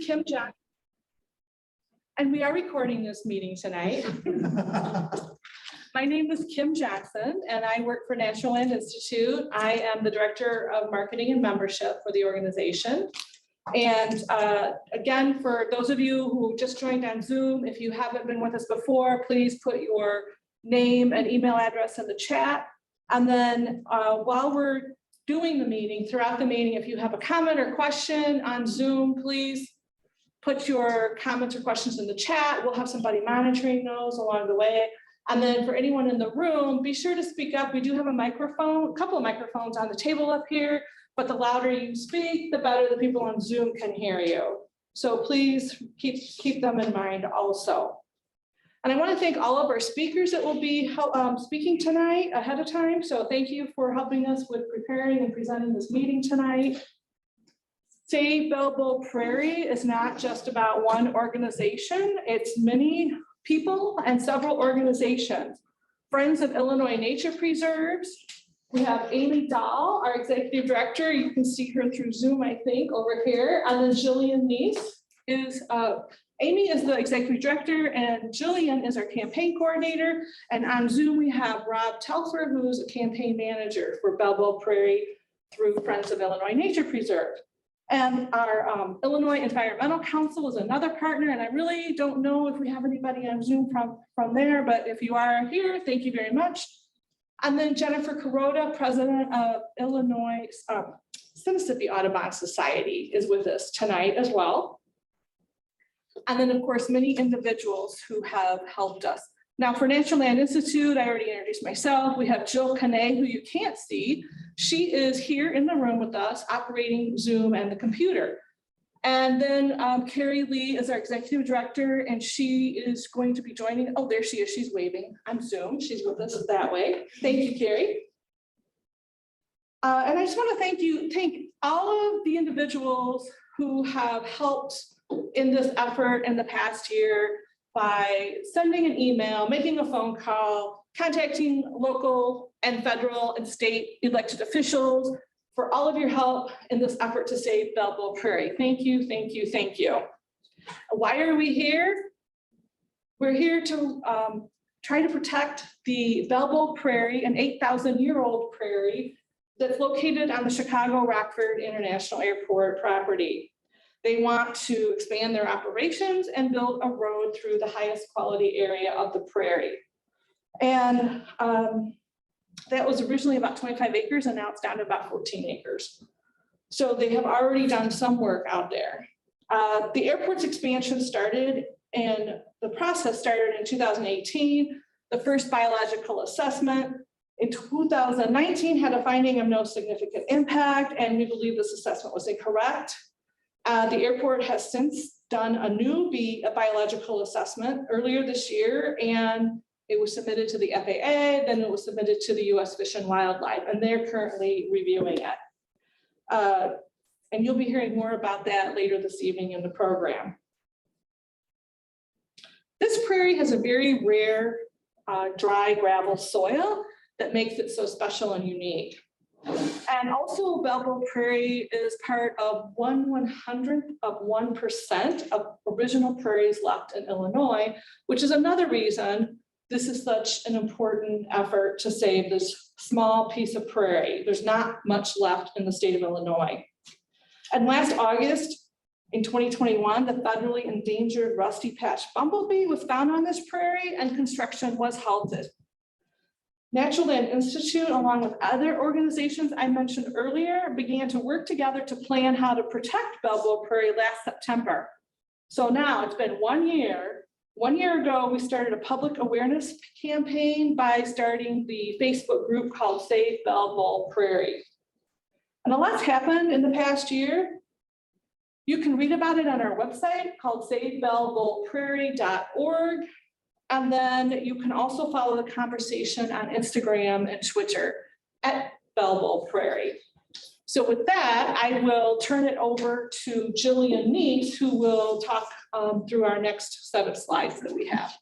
Kim Jackson, and we are recording this meeting tonight. My name is Kim Jackson, and I work for National Land Institute. I am the Director of Marketing and Membership for the organization. And again, for those of you who just joined on Zoom, if you haven't been with us before, please put your name and email address in the chat. And then while we're doing the meeting, throughout the meeting, if you have a comment or question on Zoom, please put your comments or questions in the chat. We'll have somebody monitoring those along the way. And then for anyone in the room, be sure to speak up. We do have a microphone, a couple of microphones on the table up here, but the louder you speak, the better the people on Zoom can hear you. So please keep them in mind also. And I want to thank all of our speakers that will be speaking tonight ahead of time. So thank you for helping us with preparing and presenting this meeting tonight. Save Belleville Prairie is not just about one organization. It's many people and several organizations. Friends of Illinois Nature Preserves. We have Amy Dahl, our executive director. You can see her through Zoom, I think, over here. And then Jillian Neese is, Amy is the executive director and Jillian is our campaign coordinator. And on Zoom, we have Rob Telfer, who's a campaign manager for Belleville Prairie through Friends of Illinois Nature Preserve. And our Illinois Environmental Council is another partner. And I really don't know if we have anybody on Zoom from there, but if you are here, thank you very much. And then Jennifer Kuroda, president of Illinois Mississippi Audubon Society, is with us tonight as well. And then, of course, many individuals who have helped us. Now, for National Land Institute, I already introduced myself. We have Jill Canay, who you can't see. She is here in the room with us, operating Zoom and the computer. And then Carrie Lee is our executive director, and she is going to be joining. Oh, there she is. She's waving on Zoom. She's with us that way. Thank you, Carrie. And I just want to thank all of the individuals who have helped in this effort in the past year by sending an email, making a phone call, contacting local and federal and state elected officials, for all of your help in this effort to save Belleville Prairie. Thank you, thank you, thank you. Why are we here? We're here to try to protect the Belleville Prairie, an 8,000-year-old prairie that's located on the Chicago Rockford International Airport property. They want to expand their operations and build a road through the highest quality area of the prairie. And that was originally about 25 acres and now it's down to about 14 acres. So they have already done some work out there. The airport's expansion started and the process started in 2018. The first biological assessment in 2019 had a finding of no significant impact, and we believe this assessment was incorrect. The airport has since done a new biological assessment earlier this year, and it was submitted to the FAA, then it was submitted to the U.S. Fish and Wildlife, and they're currently reviewing it. And you'll be hearing more about that later this evening in the program. This prairie has a very rare dry gravel soil that makes it so special and unique. And also Belleville Prairie is part of 1/100th of 1% of original prairies left in Illinois, which is another reason this is such an important effort to save this small piece of prairie. There's not much left in the state of Illinois. And last August, in 2021, the federally endangered rusty patch bumblebee was found on this prairie and construction was halted. National Land Institute, along with other organizations I mentioned earlier, began to work together to plan how to protect Belleville Prairie last September. So now it's been 1 year. 1 year ago, we started a public awareness campaign by starting the Facebook group called Save Belleville Prairie. And a lot's happened in the past year. You can read about it on our website called savebellevilleprairie.org. And then you can also follow the conversation on Instagram and Twitter at Belleville Prairie. So with that, I will turn it over to Jillian Neese, who will talk through our next set of slides that we have.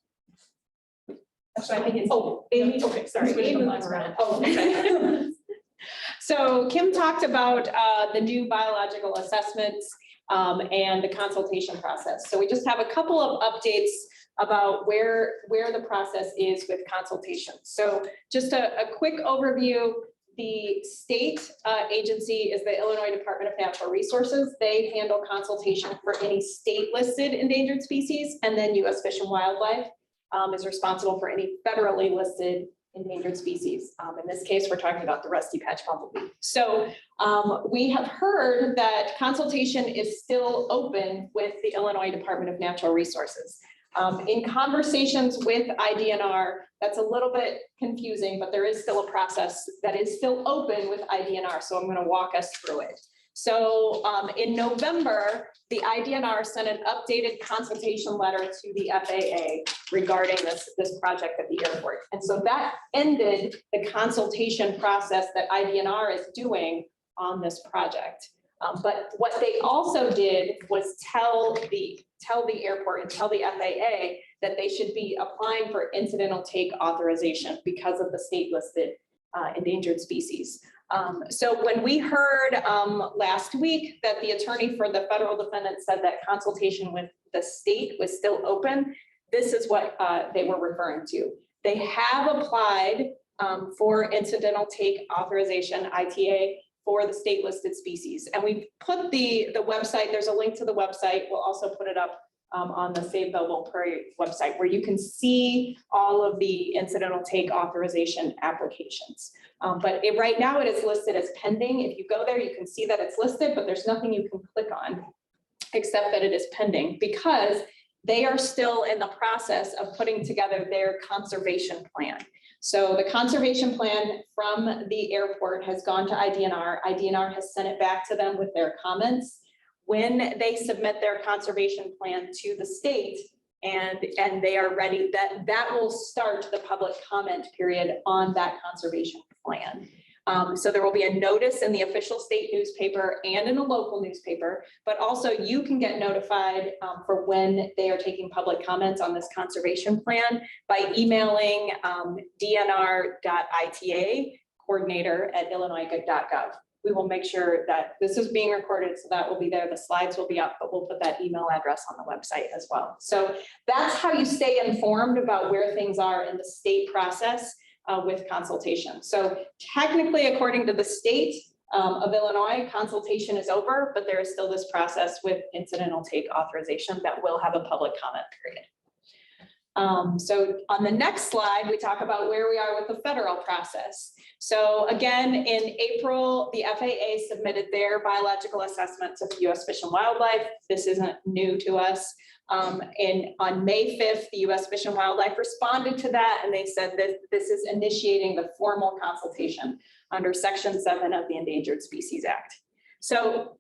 Actually, I think it's Amy. Okay, sorry. Amy around. Oh, okay. So Kim talked about the new biological assessments and the consultation process. So we just have a couple of updates about where the process is with consultation. So just a quick overview. The state agency is the Illinois Department of Natural Resources. They handle consultation for any state listed endangered species, and then U.S. Fish and Wildlife is responsible for any federally listed endangered species. In this case, we're talking about the rusty patch bumblebee. So we have heard that consultation is still open with the Illinois Department of Natural Resources. In conversations with IDNR, that's a little bit confusing, but there is still a process that is still open with IDNR. So I'm going to walk us through it. So in November, the IDNR sent an updated consultation letter to the FAA regarding this project at the airport. And so that ended the consultation process that IDNR is doing on this project. But what they also did was tell the airport and tell the FAA that they should be applying for incidental take authorization because of the state listed endangered species. So when we heard last week that the attorney for the federal defendant said that consultation with the state was still open, this is what they were referring to. They have applied for incidental take authorization, ITA, for the state listed species. And we put the website, there's a link to the website. We'll also put it up on the Save Belleville Prairie website, where you can see all of the incidental take authorization applications. But right now it is listed as pending. If you go there, you can see that it's listed, but there's nothing you can click on except that it is pending, because they are still in the process of putting together their conservation plan. So the conservation plan from the airport has gone to IDNR. IDNR has sent it back to them with their comments. When they submit their conservation plan to the state and they are ready, that will start the public comment period on that conservation plan. So there will be a notice in the official state newspaper and in a local newspaper, but also you can get notified for when they are taking public comments on this conservation plan by emailing dnr.ita coordinator@illinois.gov. We will make sure that this is being recorded, so that will be there. The slides will be up, but we'll put that email address on the website as well. So that's how you stay informed about where things are in the state process with consultation. So technically, according to the state of Illinois, consultation is over, but there is still this process with incidental take authorization that will have a public comment period. So on the next slide, we talk about where we are with the federal process. So again, in April, the FAA submitted their biological assessment to the U.S. Fish and Wildlife. This isn't new to us. On May 5th, the U.S. Fish and Wildlife responded to that, and they said that this is initiating the formal consultation under Section 7 of the Endangered Species Act. So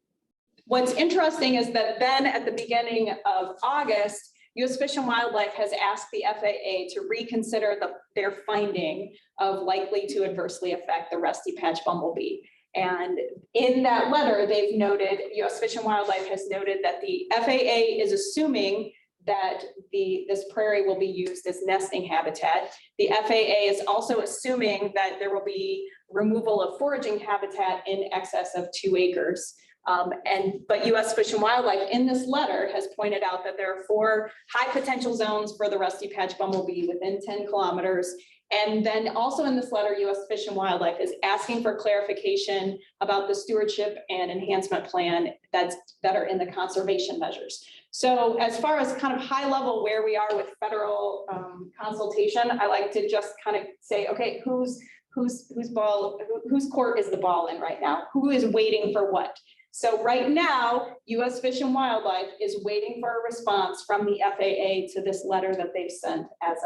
what's interesting is that then at the beginning of August, U.S. Fish and Wildlife has asked the FAA to reconsider their finding of likely to adversely affect the rusty patch bumblebee. And in that letter, they've noted, U.S. Fish and Wildlife has noted that the FAA is assuming that this prairie will be used as nesting habitat. The FAA is also assuming that there will be removal of foraging habitat in excess of 2 acres. But U.S. Fish and Wildlife in this letter has pointed out that there are 4 high potential zones for the rusty patch bumblebee within 10 kilometers. And then also in this letter, U.S. Fish and Wildlife is asking for clarification about the stewardship and enhancement plan that are in the conservation measures. So as far as kind of high level where we are with federal consultation, I like to just kind of say, okay, whose court is the ball in right now? Who is waiting for what? So right now, U.S. Fish and Wildlife is waiting for a response from the FAA to this letter that they've sent as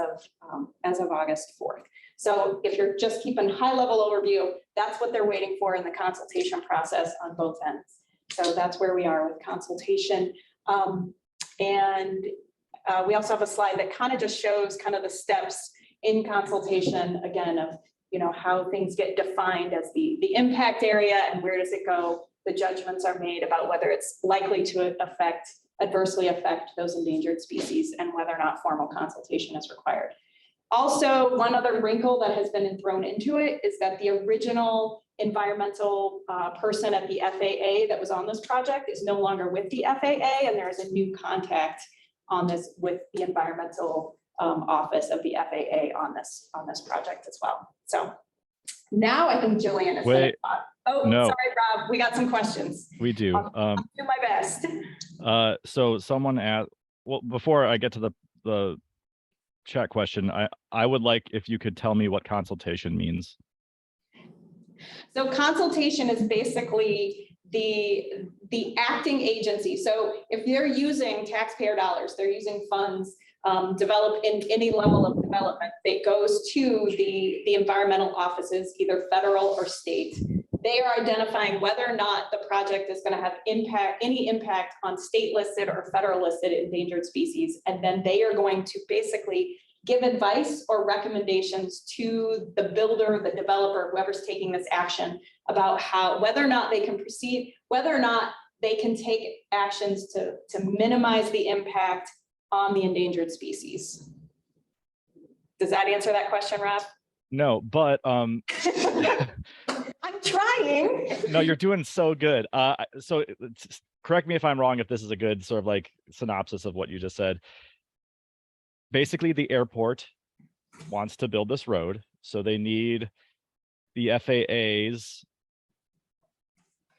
of August 4th. So if you're just keeping high level overview, that's what they're waiting for in the consultation process on both ends. So that's where we are with consultation. We also have a slide that kind of just shows kind of the steps in consultation, again, of how things get defined as the impact area and where does it go. The judgments are made about whether it's likely to adversely affect those endangered species and whether or not formal consultation is required. Also, one other wrinkle that has been thrown into it is that the original environmental person at the FAA that was on this project is no longer with the FAA, and there is a new contact on this with the environmental office of the FAA on this project as well. So now I think Joanne is. Wait, oh, no. Sorry, Rob, we got some questions. We do. I'll do my best. So someone asked, well, before I get to the chat question, I would like if you could tell me what consultation means. So consultation is basically the acting agency. So if they're using taxpayer dollars, they're using funds developed in any level of development that goes to the environmental offices, either federal or state. They are identifying whether or not the project is going to have any impact on state listed or federal listed endangered species. And then they are going to basically give advice or recommendations to the builder, the developer, whoever's taking this action about whether or not they can proceed, whether or not they can take actions to minimize the impact on the endangered species. Does that answer that question, Rob? No, but I'm trying. no, you're doing so good. So correct me if I'm wrong, if this is a good sort of like synopsis of what you just said. Basically, the airport wants to build this road, so they need the FAA's.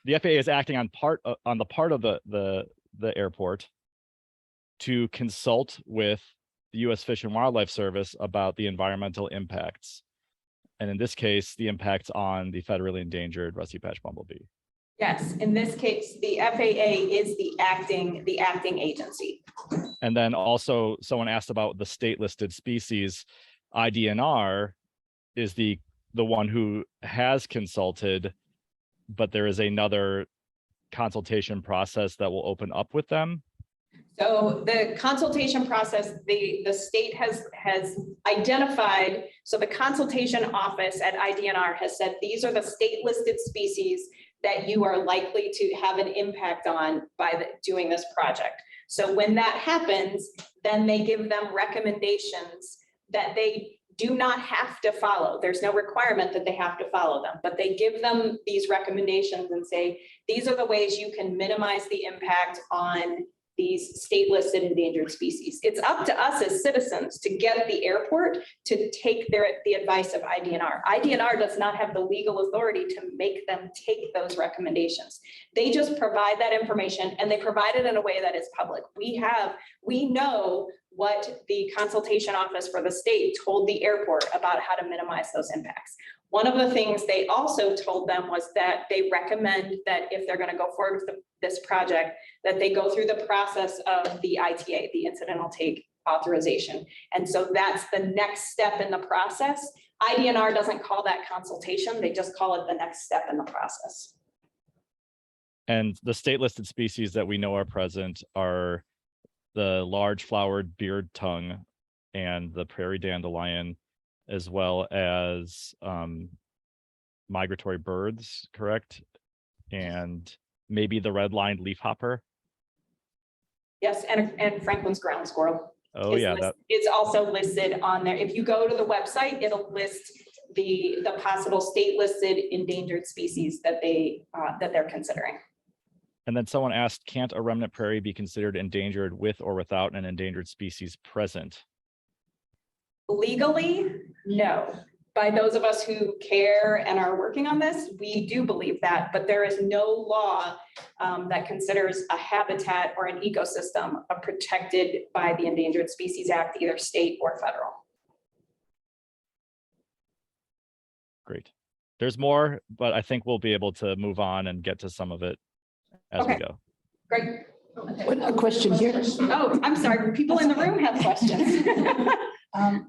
The FAA is acting on the part of the airport to consult with the U.S. Fish and Wildlife Service about the environmental impacts, and in this case, the impacts on the federally endangered rusty patch bumblebee. Yes, in this case, the FAA is the acting agency. And then also someone asked about the state listed species. IDNR is the one who has consulted, but there is another consultation process that will open up with them. So the consultation process, the state has identified, so the consultation office at IDNR has said, these are the state listed species that you are likely to have an impact on by doing this project. So when that happens, then they give them recommendations that they do not have to follow. There's no requirement that they have to follow them, but they give them these recommendations and say, these are the ways you can minimize the impact on these state listed endangered species. It's up to us as citizens to get the airport to take the advice of IDNR. IDNR does not have the legal authority to make them take those recommendations. They just provide that information, and they provide it in a way that is public. We know what the consultation office for the state told the airport about how to minimize those impacts. One of the things they also told them was that they recommend that if they're going to go forward with this project, that they go through the process of the ITA, the incidental take authorization. And so that's the next step in the process. IDNR doesn't call that consultation, they just call it the next step in the process. And the state listed species that we know are present are the large flowered beard tongue and the prairie dandelion, as well as migratory birds, correct? And maybe the red-lined leafhopper. Yes, and Franklin's ground squirrel. Oh yeah, it's also listed on there. If you go to the website, it'll list the possible state listed endangered species that they're considering. And then someone asked, can't a remnant prairie be considered endangered with or without an endangered species present? Legally, no. By those of us who care and are working on this, we do believe that, but there is no law that considers a habitat or an ecosystem protected by the Endangered Species Act, either state or federal. Great. There's more, but I think we'll be able to move on and get to some of it as we go. Great. A question here. Oh, I'm sorry. People in the room have questions.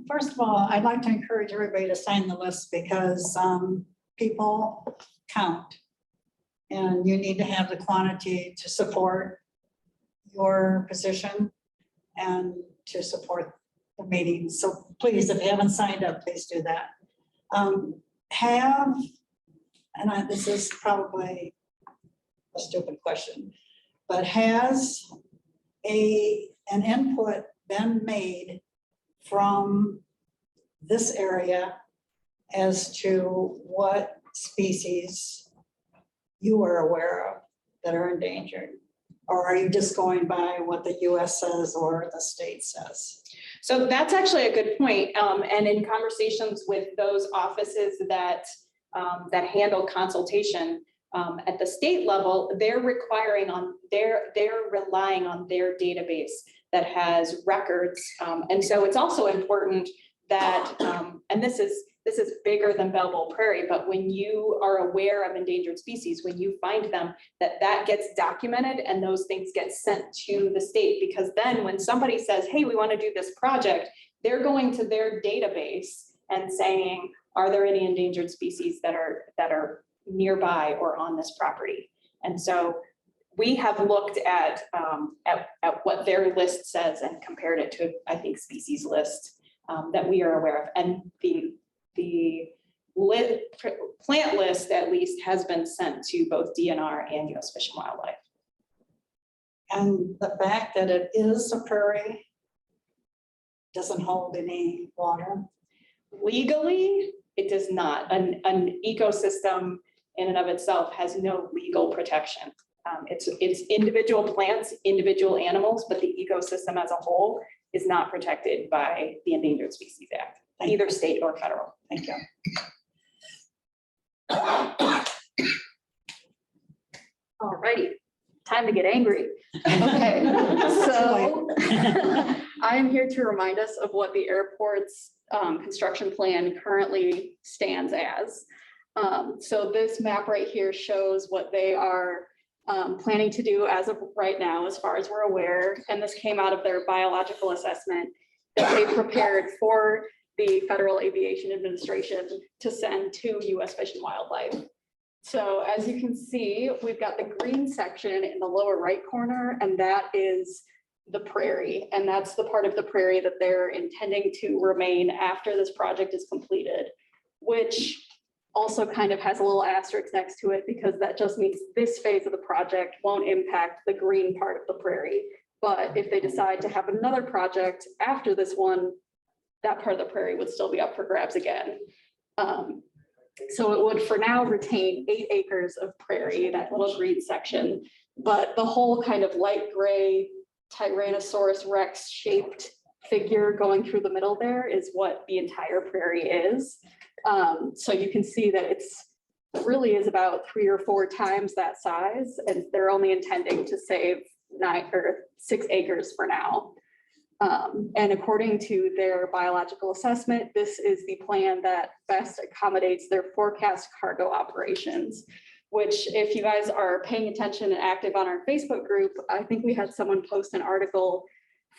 First of all, I'd like to encourage everybody to sign the list because people count. And you need to have the quantity to support your position and to support the meeting. So please, if you haven't signed up, please do that. This is probably a stupid question, but has an input been made from this area as to what species you are aware of that are endangered? Or are you just going by what the US says or the state says? So that's actually a good point. And in conversations with those offices that handle consultation at the state level, they're relying on their database that has records. And so it's also important that, and this is bigger than Belleville Prairie, but when you are aware of endangered species, when you find them, that gets documented and those things get sent to the state, because then when somebody says, hey, we want to do this project, they're going to their database and saying, are there any endangered species that are nearby or on this property? And so we have looked at what their list says and compared it to, I think, species list that we are aware of. And the plant list, at least, has been sent to both DNR and US Fish and Wildlife. And the fact that it is a prairie doesn't hold any water. Legally, it does not. An ecosystem in and of itself has no legal protection. It's individual plants, individual animals, but the ecosystem as a whole is not protected by the Endangered Species Act, either state or federal. Thank you. All righty, time to get angry. Okay, so I am here to remind us of what the airport's construction plan currently stands as. So this map right here shows what they are planning to do as of right now, as far as we're aware. And this came out of their biological assessment that they prepared for the Federal Aviation Administration to send to US Fish and Wildlife. So as you can see, we've got the green section in the lower right corner, and that is the prairie. And that's the part of the prairie that they're intending to remain after this project is completed, which also kind of has a little asterisk next to it, because that just means this phase of the project won't impact the green part of the prairie. But if they decide to have another project after this one, that part of the prairie would still be up for grabs again. So it would for now retain 8 acres of prairie, that little green section, but the whole kind of light gray Tyrannosaurus Rex shaped figure going through the middle there is what the entire prairie is. So you can see that it really is about 3 or 4 times that size, and they're only intending to save 6 acres for now. And according to their biological assessment, this is the plan that best accommodates their forecast cargo operations, which, if you guys are paying attention and active on our Facebook group, I think we had someone post an article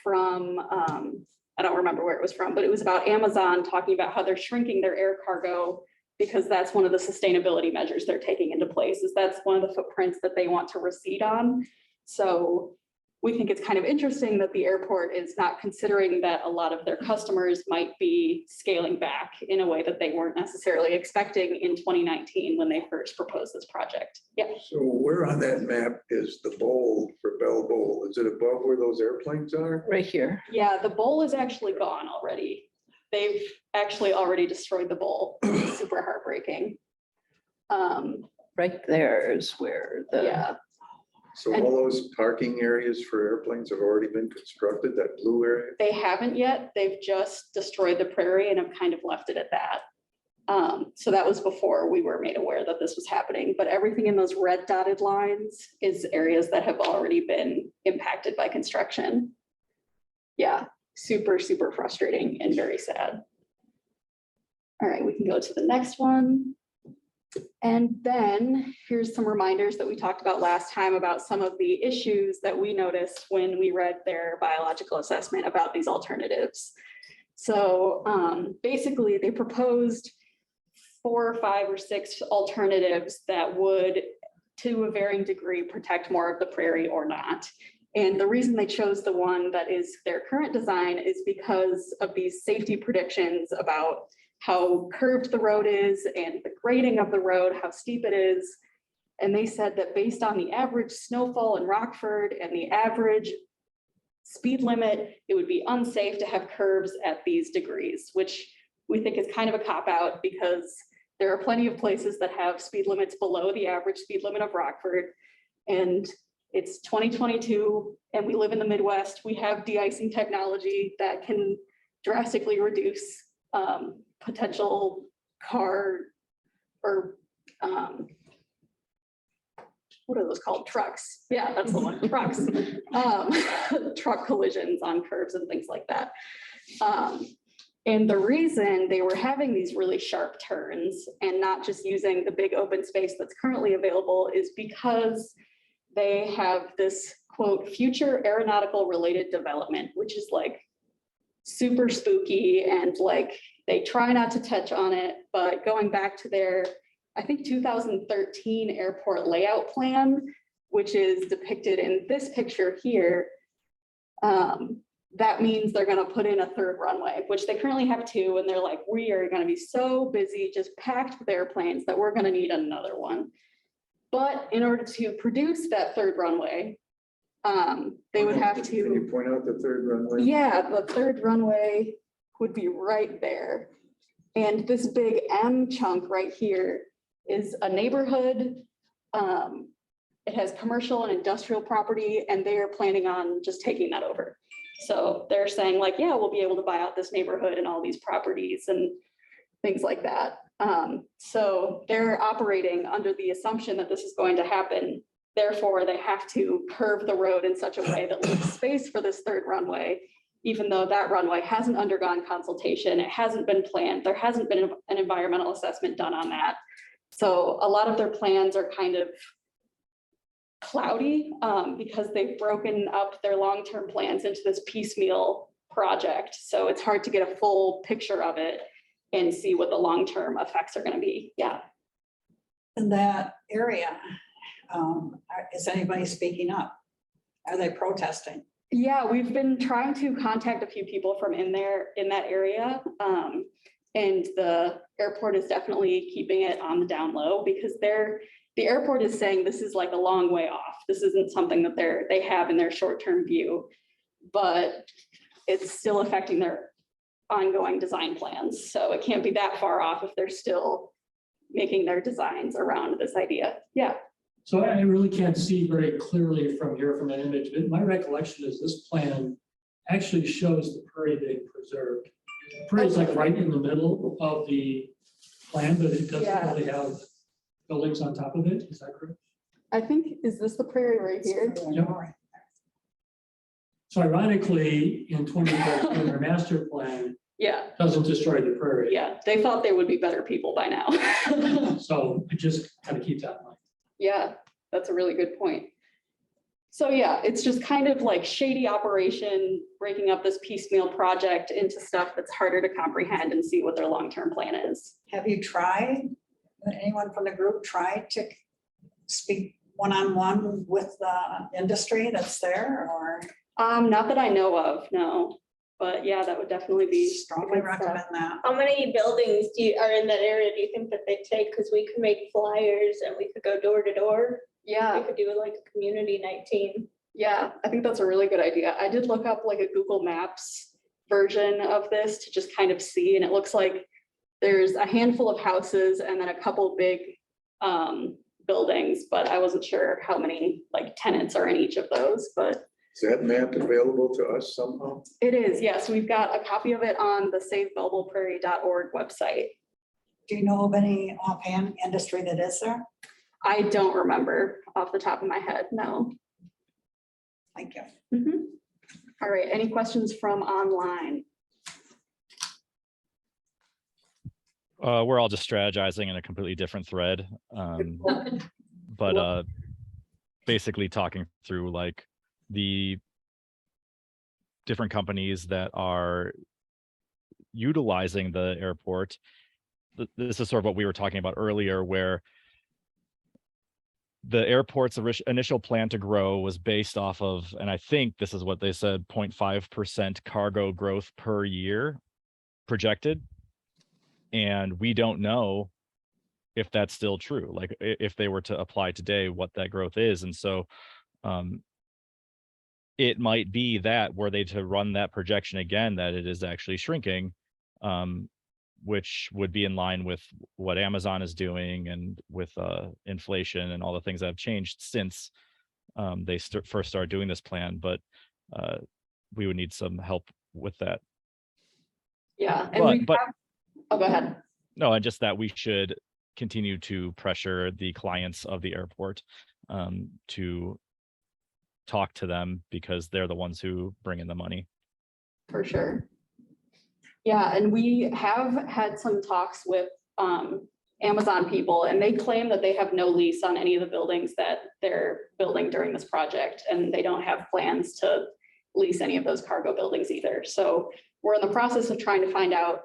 from, I don't remember where it was from, but it was about Amazon talking about how they're shrinking their air cargo because that's one of the sustainability measures they're taking into place, is that's one of the footprints that they want to recede on. So we think it's kind of interesting that the airport is not considering that a lot of their customers might be scaling back in a way that they weren't necessarily expecting in 2019 when they first proposed this project. Yeah. So where on that map is the bowl for Bell Bowl? Is it above where those airplanes are? Right here. Yeah, the bowl is actually gone already. They've actually already destroyed the bowl. It's super heartbreaking. Right there is where the. Yeah. So all those parking areas for airplanes have already been constructed, that blue area? They haven't yet. They've just destroyed the prairie and have kind of left it at that. So that was before we were made aware that this was happening, but everything in those red dotted lines is areas that have already been impacted by construction. Yeah, super, super frustrating and very sad. All right, we can go to the next one. And then here's some reminders that we talked about last time about some of the issues that we noticed when we read their biological assessment about these alternatives. So basically they proposed 4 or 5 or 6 alternatives that would, to a varying degree, protect more of the prairie or not. And the reason they chose the one that is their current design is because of these safety predictions about how curved the road is and the grading of the road, how steep it is. And they said that based on the average snowfall in Rockford and the average speed limit, it would be unsafe to have curves at these degrees, which we think is kind of a cop-out because there are plenty of places that have speed limits below the average speed limit of Rockford. And it's 2022 and we live in the Midwest. We have de-icing technology that can drastically reduce potential car or what are those called? Trucks. Yeah, that's the one, trucks. Truck collisions on curves and things like that. And the reason they were having these really sharp turns and not just using the big open space that's currently available is because they have this quote, future aeronautical related development, which is like super spooky and like they try not to touch on it, but going back to their, I think 2013 airport layout plan, which is depicted in this picture here, that means they're going to put in a third runway, which they currently have two. And they're like, we are going to be so busy, just packed with airplanes that we're going to need another one. But in order to produce that third runway, they would have Can you to, point out the third runway? yeah, the third runway would be right there. And this big M chunk right here is a neighborhood. It has commercial and industrial property, and they are planning on just taking that over. So they're saying like, yeah, we'll be able to buy out this neighborhood and all these properties and things like that. So they're operating under the assumption that this is going to happen. Therefore, they have to curve the road in such a way that leaves space for this third runway, even though that runway hasn't undergone consultation, it hasn't been planned, there hasn't been an environmental assessment done on that. So a lot of their plans are kind of cloudy because they've broken up their long-term plans into this piecemeal project. So it's hard to get a full picture of it and see what the long-term effects are going to be. Yeah. In that area, is anybody speaking up? Are they protesting? Yeah, we've been trying to contact a few people from in that area. And the airport is definitely keeping it on the down low because the airport is saying this is like a long way off. This isn't something that they have in their short-term view, but it's still affecting their ongoing design plans. So it can't be that far off if they're still making their designs around this idea. Yeah. So I really can't see very clearly from here from an image, but my recollection is this plan actually shows the prairie being preserved. Prairie is like right in the middle of the plan, but it doesn't really have buildings on top of it. Is that correct? I think, is this the prairie right here? Yep. So ironically, in 2013, their master plan Yeah, doesn't destroy the prairie. yeah. They thought they would be better people by now. So I just kind of keep that in mind. Yeah, that's a really good point. So yeah, it's just kind of like shady operation, breaking up this piecemeal project into stuff that's harder to comprehend and see what their long-term plan is. Have you tried, anyone from the group tried to speak one-on-one with the industry that's there, or? Not that I know of, no. But yeah, that would definitely be Strongly recommend that. How many buildings are in that area do you think that they take? Because we could make flyers and we could go door to door. Yeah, We could do like a community night team. yeah, I think that's a really good idea. I did look up like a Google Maps version of this to just kind of see, and it looks like there's a handful of houses and then a couple big buildings, but I wasn't sure how many like tenants are in each of those, but Is that map available to us somehow? it is, yes. We've got a copy of it on the SaveBellevuePrairie.org website. Do you know of any offhand industry that is there? I don't remember off the top of my head, no. Thank you. Mhm. All right, any questions from online? We're all just strategizing in a completely different thread. But basically talking through like the different companies that are utilizing the airport. This is sort of what we were talking about earlier, where the airport's initial plan to grow was based off of, and I think this is what they said, 0.5% cargo growth per year projected. And we don't know if that's still true, like if they were to apply today, what that growth is. And so it might be that were they to run that projection again, that it is actually shrinking. which would be in line with what Amazon is doing and with inflation and all the things that have changed since they first started doing this plan. But we would need some help with that. Yeah, and we But have, oh, go ahead. no, and just that we should continue to pressure the clients of the airport to talk to them, because they're the ones who bring in the money. For sure. Yeah, and we have had some talks with Amazon people, and they claim that they have no lease on any of the buildings that they're building during this project, and they don't have plans to lease any of those cargo buildings either. So we're in the process of trying to find out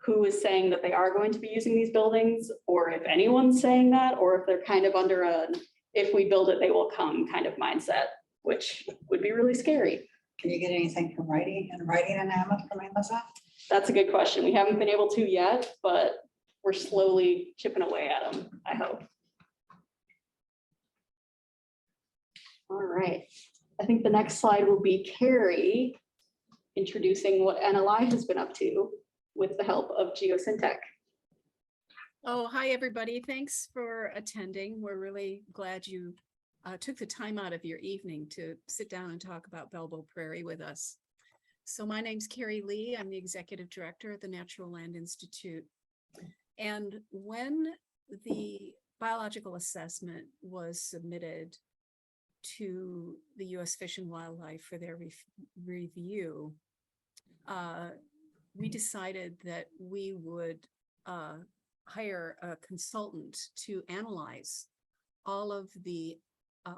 who is saying that they are going to be using these buildings, or if anyone's saying that, or if they're kind of under a, if we build it, they will come kind of mindset, which would be really scary. Can you get anything from writing and from Amazon? That's a good question. We haven't been able to yet, but we're slowly chipping away at them, I hope. All right. I think the next slide will be Carrie introducing what NLI has been up to with the help of Geosyntec. Oh, hi, everybody. Thanks for attending. We're really glad you took the time out of your evening to sit down and talk about Belleville Prairie with us. So my name's Carrie Lee. I'm the executive director at the Natural Land Institute. And when the biological assessment was submitted to the U.S. Fish and Wildlife for their review, we decided that we would hire a consultant to analyze all of the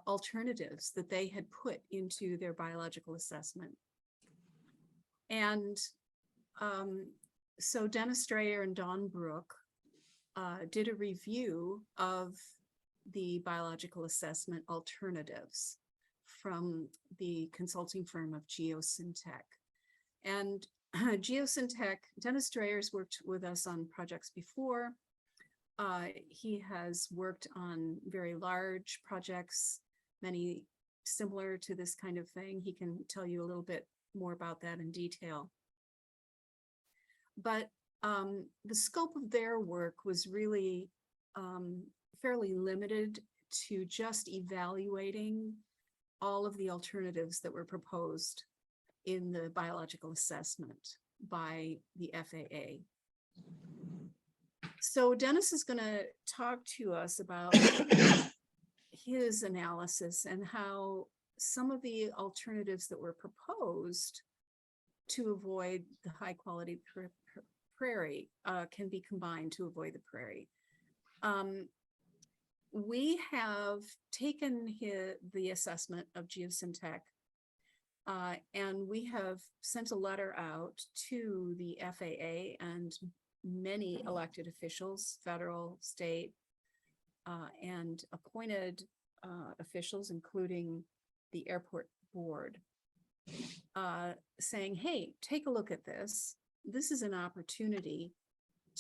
alternatives that they had put into their biological assessment. And so Dennis Strayer and Dawn Brook did a review of the biological assessment alternatives from the consulting firm of Geosyntec. And Geosyntec, Dennis Strayer's worked with us on projects before. He has worked on very large projects, many similar to this kind of thing. He can tell you a little bit more about that in detail. But the scope of their work was really fairly limited to just evaluating all of the alternatives that were proposed in the biological assessment by the FAA. So Dennis is going to talk to us about his analysis and how some of the alternatives that were proposed to avoid the high quality prairie can be combined to avoid the prairie. We have taken the assessment of Geosyntec and we have sent a letter out to the FAA and many elected officials, federal, state, and appointed officials, including the airport board, saying, hey, take a look at this. This is an opportunity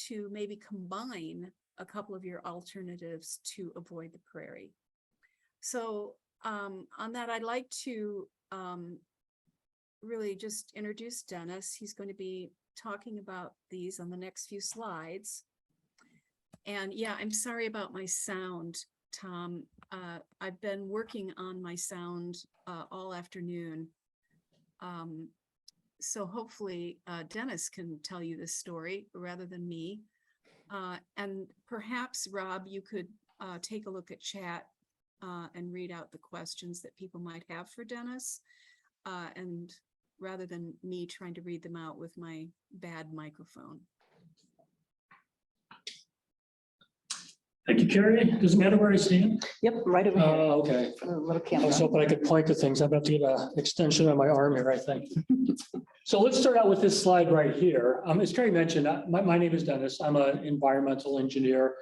to maybe combine a couple of your alternatives to avoid the prairie. So on that, I'd like to really just introduce Dennis. He's going to be talking about these on the next few slides. And yeah, I'm sorry about my sound, Tom. I've been working on my sound all afternoon. So hopefully Dennis can tell you this story rather than me. And perhaps, Rob, you could take a look at chat and read out the questions that people might have for Dennis. And rather than me trying to read them out with my bad microphone. Thank you, Carrie. Does it matter where I stand? Yep, right over here. Okay. A little I camera. was hoping I could point to things. I'm about to get an extension on my arm here, I think. So let's start out with this slide right here. As Carrie mentioned, my name is Dennis. I'm an environmental engineer.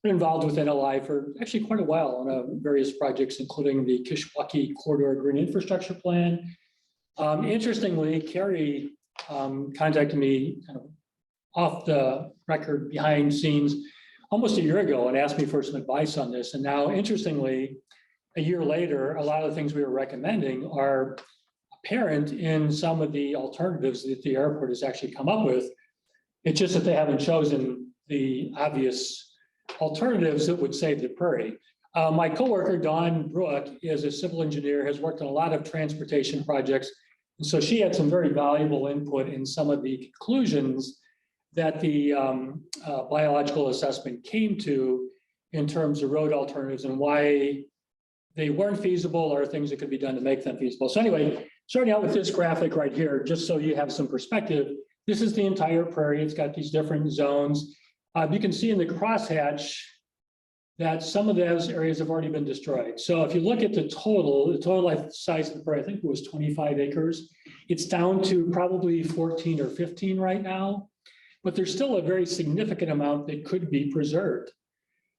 Been involved with NLI for actually quite a while on various projects, including the Kishwaukee Corridor Green Infrastructure Plan. Interestingly, Carrie contacted me kind of off the record, behind scenes, almost a year ago and asked me for some advice on this. And now, interestingly, a year later, a lot of the things we were recommending are apparent in some of the alternatives that the airport has actually come up with. It's just that they haven't chosen the obvious alternatives that would save the prairie. My coworker, Dawn Brook, is a civil engineer, has worked on a lot of transportation projects. And so she had some very valuable input in some of the conclusions that the biological assessment came to in terms of road alternatives and why they weren't feasible or things that could be done to make them feasible. So anyway, starting out with this graphic right here, just so you have some perspective, this is the entire prairie. It's got these different zones. You can see in the crosshatch that some of those areas have already been destroyed. So if you look at the total life size of the prairie, I think it was 25 acres. It's down to probably 14 or 15 right now, but there's still a very significant amount that could be preserved.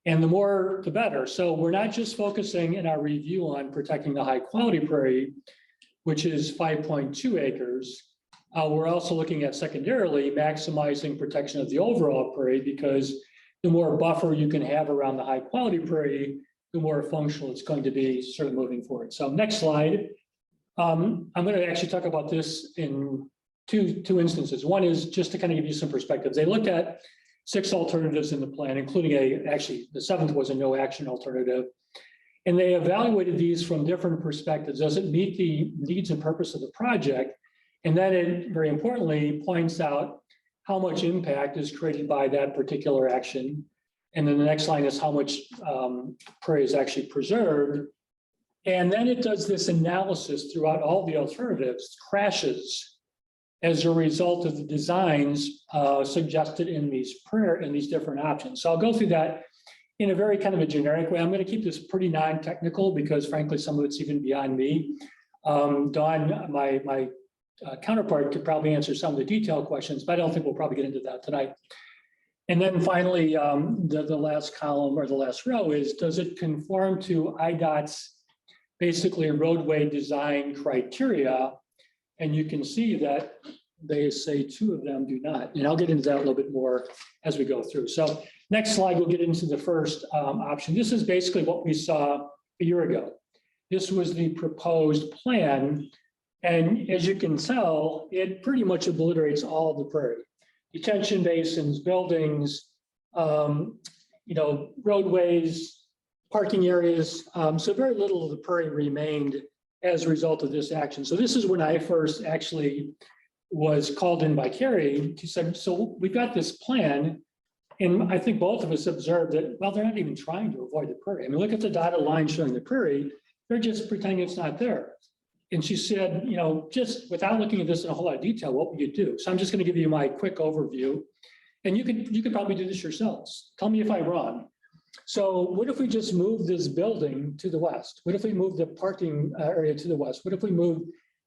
And the more, the better. So we're not just focusing in our review on protecting the high quality prairie, which is 5.2 acres. We're also looking at secondarily maximizing protection of the overall prairie, because the more buffer you can have around the high quality prairie, the more functional it's going to be sort of moving forward. So next slide. I'm going to actually talk about this in two instances. One is just to kind of give you some perspectives. They looked at 6 alternatives in the plan, including actually the 7th was a no action alternative. And they evaluated these from different perspectives. Does it meet the needs and purpose of the project? And then it very importantly points out how much impact is created by that particular action. And then the next line is how much prairie is actually preserved. And then it does this analysis throughout all the alternatives, crashes as a result of the designs suggested in these different options. So I'll go through that in a very kind of a generic way. I'm going to keep this pretty non-technical because frankly, some of it's even beyond me. Dawn, my counterpart, could probably answer some of the detailed questions, but I don't think we'll probably get into that tonight. And then finally, the last column or the last row is, does it conform to IDOT's basically roadway design criteria? And you can see that they say 2 of them do not. And I'll get into that a little bit more as we go through. So next slide, we'll get into the first option. This is basically what we saw a year ago. This was the proposed plan. And as you can tell, it pretty much obliterates all of the prairie. Detention basins, buildings, roadways, parking areas. So very little of the prairie remained as a result of this action. So this is when I first actually was called in by Carrie. She said, so we've got this plan. And I think both of us observed that, well, they're not even trying to avoid the prairie. I mean, look at the dotted line showing the prairie. They're just pretending it's not there. And she said, just without looking at this in a whole lot of detail, what would you do? So I'm just going to give you my quick overview. And you could probably do this yourselves. Tell me if I'm wrong. So what if we just move this building to the west? What if we move the parking area to the west? What if we move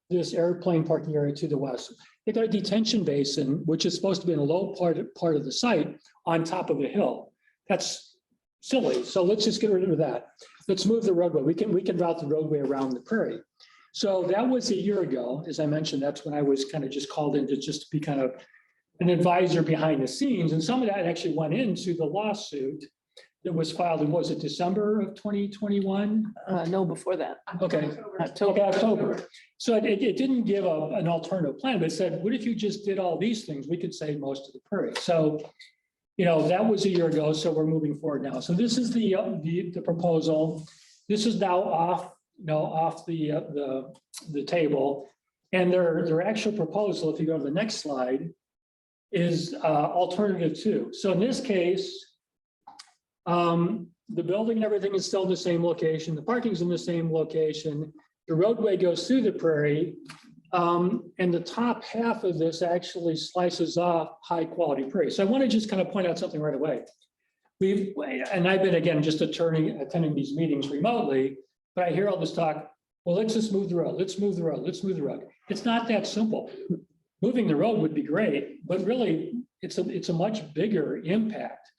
this airplane parking area to the west? They got a detention basin, which is supposed to be in a low part of the site on top of a hill. That's silly. So let's just get rid of that. Let's move the roadway. We can route the roadway around the prairie. So that was a year ago. As I mentioned, that's when I was kind of just called in to just be kind of an advisor behind the scenes. And some of that actually went into the lawsuit that was filed in, was it December of 2021? No, before that. Okay. October. So it didn't give an alternative plan, but it said, what if you just did all these things? We could save most of the prairie. So, that was a year ago. So we're moving forward now. So this is the proposal. This is now off the table. And their actual proposal, if you go to the next slide, is alternative 2. So in this case, the building and everything is still in the same location. The parking's in the same location. The roadway goes through the prairie. And the top half of this actually slices off high quality prairie. So I want to just kind of point out something right away. And I've been, again, just attending these meetings remotely, but I hear all this talk, well, let's just move the road. Let's move the road. Let's move the road. It's not that simple. Moving the road would be great, but really it's a much bigger impact.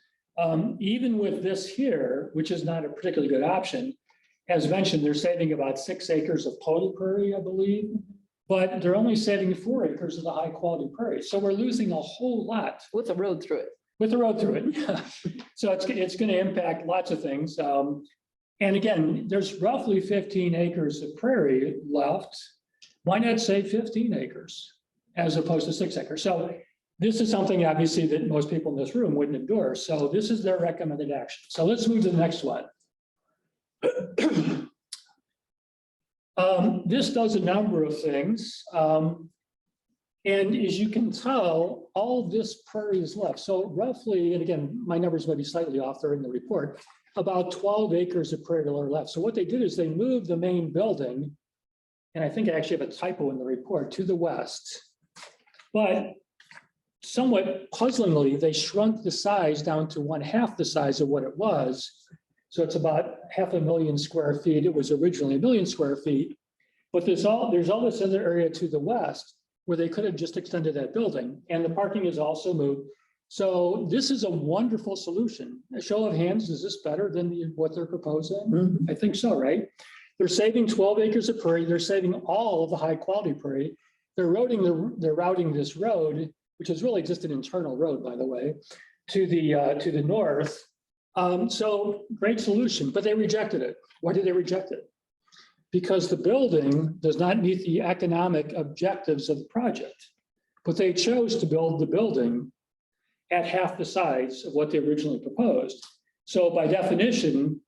Even with this here, which is not a particularly good option, as mentioned, they're saving about 6 acres of total prairie, I believe, but they're only saving 4 acres of the high quality prairie. So we're losing a whole lot. With a road through it. With the road through it. Yeah. So it's going to impact lots of things. And again, there's roughly 15 acres of prairie left. Why not say 15 acres as opposed to 6 acres? So this is something obviously that most people in this room wouldn't endorse. So this is their recommended action. So let's move to the next one. This does a number of things. And as you can tell, all this prairie is left. So roughly, and again, my numbers may be slightly off there in the report, about 12 acres of prairie are left. So what they did is they moved the main building, and I think I actually have a typo in the report, to the west. But somewhat puzzlingly, they shrunk the size down to 1/2 the size of what it was. So it's about 500,000 square feet. It was originally 1 million square feet. But there's all this other area to the west where they could have just extended that building, and the parking is also moved. So this is a wonderful solution. A show of hands, is this better than what they're proposing? I think so, right? They're saving 12 acres of prairie. They're saving all of the high quality prairie. They're routing this road, which is really just an internal road, by the way, to the north. So great solution, but they rejected it. Why did they reject it? Because the building does not meet the economic objectives of the project. But they chose to build the building at half the size of what they originally proposed. So by definition,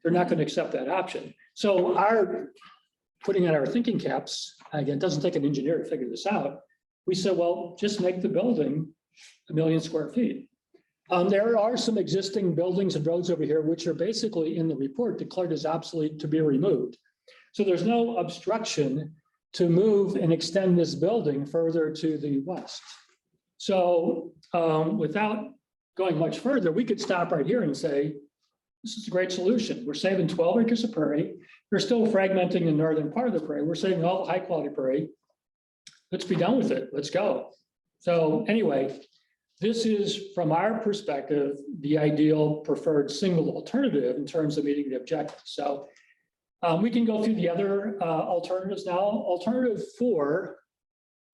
they're not going to accept that option. So our putting on our thinking caps, again, it doesn't take an engineer to figure this out. We said, well, just make the building 1 million square feet. There are some existing buildings and roads over here, which are basically in the report declared as obsolete to be removed. So there's no obstruction to move and extend this building further to the west. So without going much further, we could stop right here and say, this is a great solution. We're saving 12 acres of prairie. We're still fragmenting the northern part of the prairie. We're saving all the high quality prairie. Let's be done with it. Let's go. So anyway, this is, from our perspective, the ideal preferred single alternative in terms of meeting the objective. So we can go through the other alternatives now. Alternative 4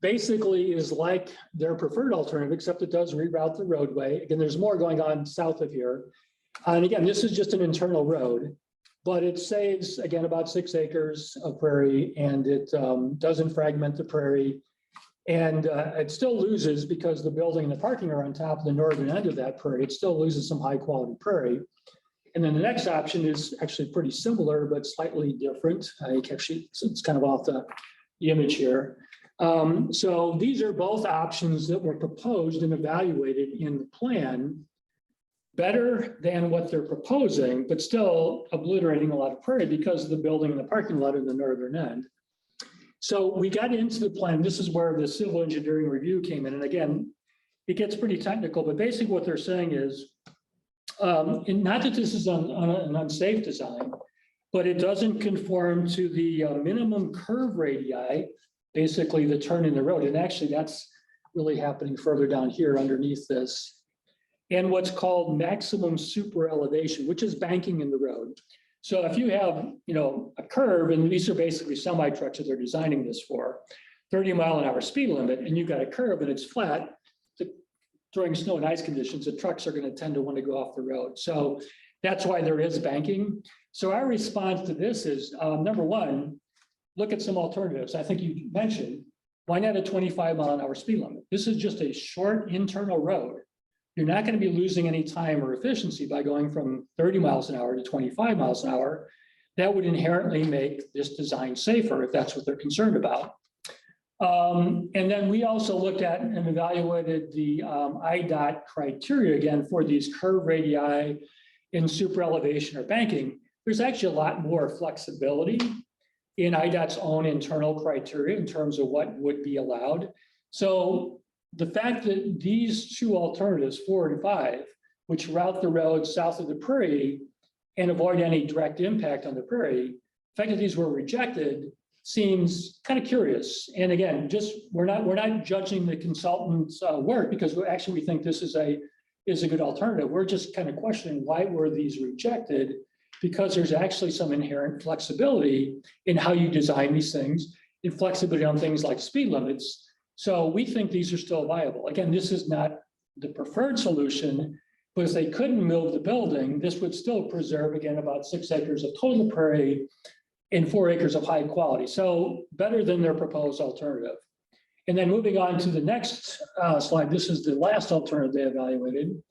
basically is like their preferred alternative, except it does reroute the roadway. Again, there's more going on south of here. And again, this is just an internal road, but it saves, again, about 6 acres of prairie, and it doesn't fragment the prairie. And it still loses, because the building and the parking are on top of the northern end of that prairie, it still loses some high quality prairie. And then the next option is actually pretty similar, but slightly different. It's kind of off the image here. So these are both options that were proposed and evaluated in the plan, better than what they're proposing, but still obliterating a lot of prairie because of the building and the parking lot in the northern end. So we got into the plan. This is where the civil engineering review came in. And again, it gets pretty technical, but basically what they're saying is, and not that this is an unsafe design, but it doesn't conform to the minimum curve radii, basically the turn in the road. And actually that's really happening further down here underneath this. And what's called maximum super elevation, which is banking in the road. So if you have, a curve, and these are basically semi trucks that they're designing this for, 30-mile-an-hour speed limit, and you've got a curve and it's flat, during snow and ice conditions, the trucks are going to tend to want to go off the road. So that's why there is banking. So our response to this is, number one, look at some alternatives. I think you mentioned, why not a 25-mile-an-hour speed limit? This is just a short internal road. You're not going to be losing any time or efficiency by going from 30 miles an hour to 25 miles an hour. That would inherently make this design safer if that's what they're concerned about. And then we also looked at and evaluated the IDOT criteria again for these curve radii in super elevation or banking. There's actually a lot more flexibility in IDOT's own internal criteria in terms of what would be allowed. So the fact that these two alternatives, 4 and 5, which route the road south of the prairie and avoid any direct impact on the prairie, the fact that these were rejected seems kind of curious. And again, we're not judging the consultant's work, because we think this is a good alternative. We're just kind of questioning why were these rejected, because there's actually some inherent flexibility in how you design these things, and flexibility on things like speed limits. So we think these are still viable. Again, this is not the preferred solution, but if they couldn't move the building, this would still preserve, again, about 6 acres of total prairie and 4 acres of high quality. So better than their proposed alternative. And then moving on to the next slide, this is the last alternative they evaluated,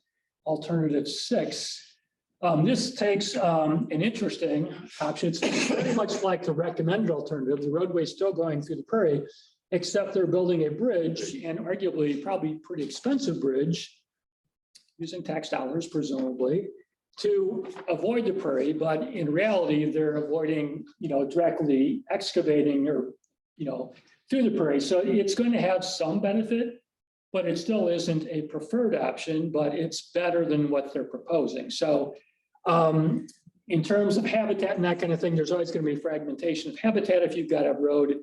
alternative 6. This takes an interesting option. It's very much like the recommended alternative. The roadway is still going through the prairie, except they're building a bridge, and arguably probably pretty expensive bridge, using tax dollars presumably, to avoid the prairie. But in reality, they're avoiding, directly excavating or, through the prairie. So it's going to have some benefit, but it still isn't a preferred option, but it's better than what they're proposing. So in terms of habitat and that kind of thing, there's always going to be fragmentation of habitat if you've got a road,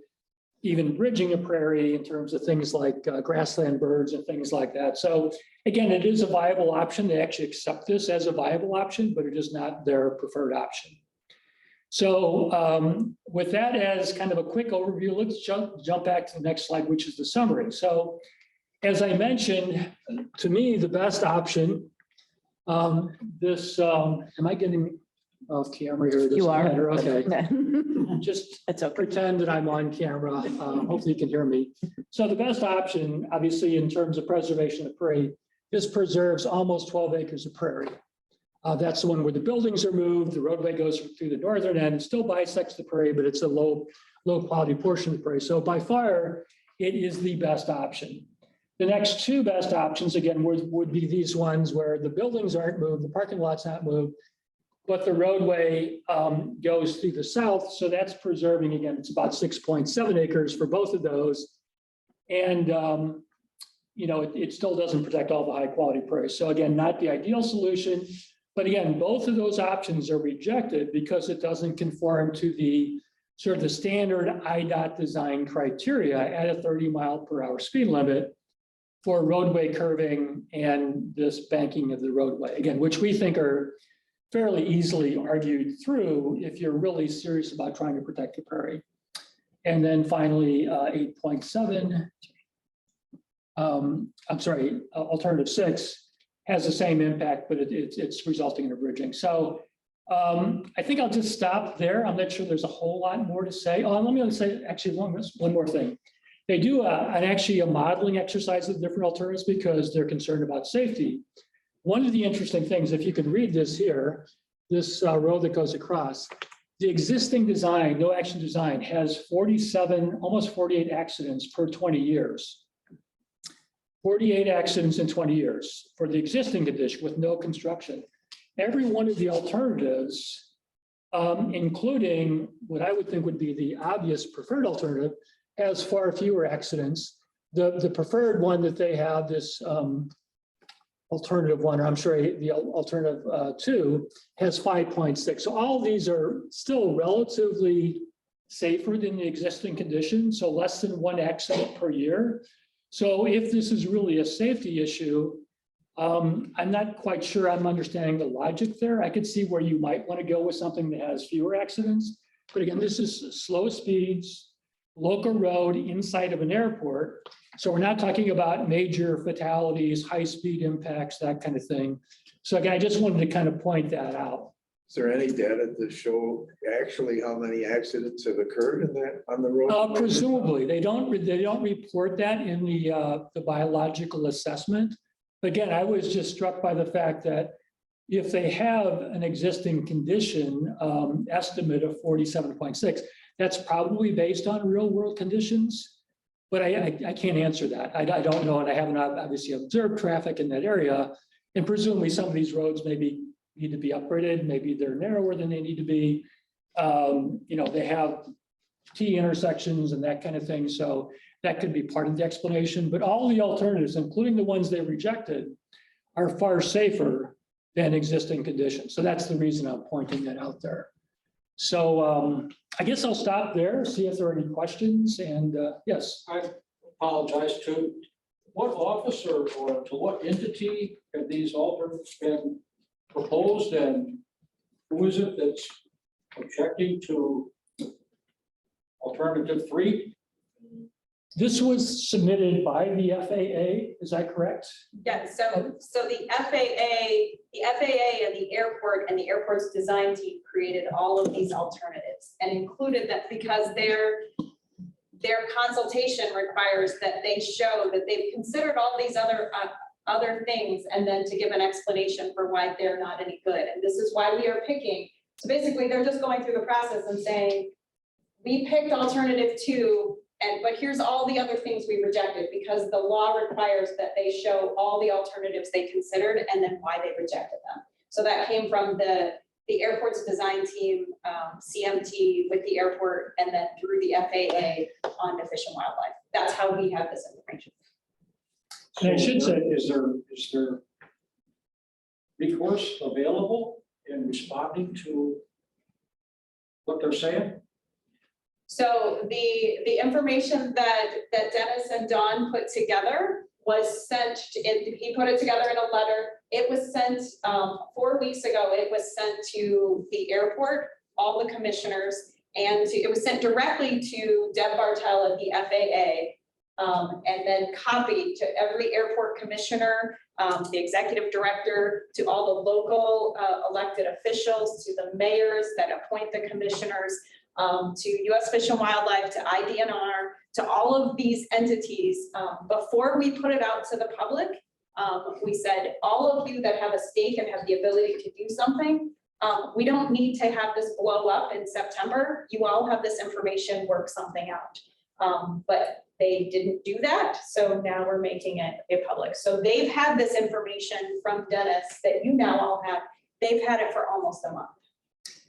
even bridging a prairie in terms of things like grassland birds and things like that. So again, it is a viable option. They actually accept this as a viable option, but it is not their preferred option. So with that as kind of a quick overview, let's jump back to the next slide, which is the summary. So as I mentioned, to me, the best option, am I getting off camera here? You are. Okay. Just That's okay. pretend that I'm on camera. Hopefully you can hear me. So the best option, obviously, in terms of preservation of prairie, this preserves almost 12 acres of prairie. That's the one where the buildings are moved, the roadway goes through the northern end, still bisects the prairie, but it's a low quality portion of the prairie. So by far, it is the best option. The next two best options, again, would be these ones where the buildings aren't moved, the parking lot's not moved, but the roadway goes through the south. So that's preserving, again, it's about 6.7 acres for both of those. And, it still doesn't protect all the high quality prairie. So again, not the ideal solution. But again, both of those options are rejected because it doesn't conform to the sort of the standard IDOT design criteria at a 30-mile-per-hour speed limit for roadway curving and this banking of the roadway, again, which we think are fairly easily argued through if you're really serious about trying to protect the prairie. And then finally, 8.7, alternative 6 has the same impact, but it's resulting in a bridging. So I think I'll just stop there. I'm not sure there's a whole lot more to say. Oh, let me say actually one more thing. They do actually a modeling exercise of different alternatives because they're concerned about safety. One of the interesting things, if you can read this here, this road that goes across, the existing design, no action design, has 47, almost 48 accidents per 20 years. 48 accidents in 20 years for the existing condition with no construction. Every one of the alternatives, including what I would think would be the obvious preferred alternative, has far fewer accidents. The preferred one that they have, this alternative one, or I'm sure the alternative 2, has 5.6. So all of these are still relatively safer than the existing condition, so less than 1 accident per year. So if this is really a safety issue, I'm not quite sure I'm understanding the logic there. I could see where you might want to go with something that has fewer accidents. But again, this is slow speeds, local road inside of an airport. So we're not talking about major fatalities, high-speed impacts, that kind of thing. So again, I just wanted to kind of point that out. Is there any data to show actually how many accidents have occurred in that on the road? Presumably, they don't report that in the biological assessment. But again, I was just struck by the fact that if they have an existing condition estimate of 47.6, that's probably based on real world conditions. But I can't answer that. I don't know, and I haven't obviously observed traffic in that area. And presumably some of these roads maybe need to be upgraded. Maybe they're narrower than they need to be. They have T intersections and that kind of thing. So that could be part of the explanation. But all the alternatives, including the ones they rejected, are far safer than existing conditions. So that's the reason I'm pointing that out there. So I guess I'll stop there, see if there are any questions. And yes. I apologize to what officer or to what entity have these alternatives been proposed, and who is it that's objecting to alternative 3? This was submitted by the FAA, is that correct? Yeah, so the FAA and the airport's design team created all of these alternatives and included that because their consultation requires that they show that they've considered all these other things and then to give an explanation for why they're not any good. And this is why we are picking. So basically, they're just going through the process and saying, we picked alternative 2, but here's all the other things we rejected because the law requires that they show all the alternatives they considered and then why they rejected them. So that came from the airport's design team, CMT with the airport, and then through the FAA on Fish and Wildlife. That's how we have this information. And I should say, is there recourse available in responding to what they're saying? So the information that Dennis and Dawn put together was sent, he put it together in a letter. It was sent 4 weeks ago. It was sent to the airport, all the commissioners, and it was sent directly to Deb Bartel at the FAA, and then copied to every airport commissioner, the executive director, to all the local elected officials, to the mayors that appoint the commissioners, to U.S. Fish and Wildlife, to IDNR, to all of these entities. Before we put it out to the public, we said, all of you that have a stake and have the ability to do something, we don't need to have this blow up in September. You all have this information, work something out. But they didn't do that, so now we're making it public. So they've had this information from Dennis that you now all have. They've had it for almost a month.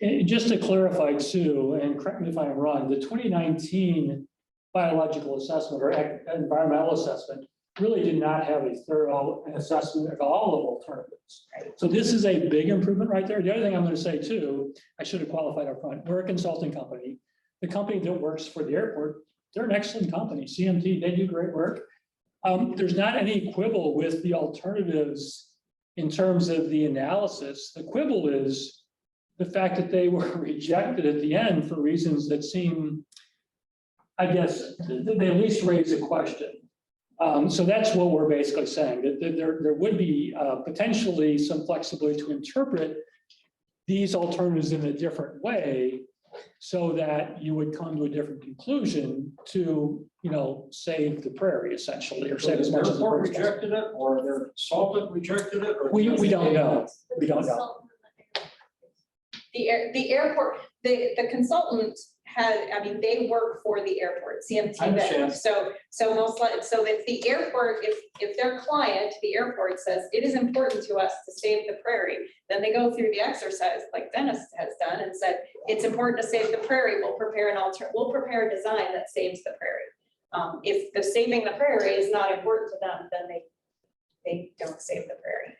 And just to clarify too, and correct me if I'm wrong, the 2019 biological assessment or environmental assessment really did not have a thorough assessment of all of alternatives. So this is a big improvement right there. The other thing I'm going to say too, I should have qualified up front. We're a consulting company. The company that works for the airport, they're an excellent company. CMT, they do great work. There's not any quibble with the alternatives in terms of the analysis. The quibble is the fact that they were rejected at the end for reasons that seem, I guess, they at least raise a question. So that's what we're basically saying, that there would be potentially some flexibility to interpret these alternatives in a different way so that you would come to a different conclusion to, save the prairie essentially, or save as much as the airport prairie. rejected it, or their consultant rejected it, or? We don't know. We don't know. The airport, the consultant had, they work for the airport, CMT. I understand. So most likely, so if the airport, if their client, the airport says it is important to us to save the prairie, then they go through the exercise like Dennis has done and said, it's important to save the prairie. We'll prepare a design that saves the prairie. If the saving the prairie is not important to them, then they don't save the prairie.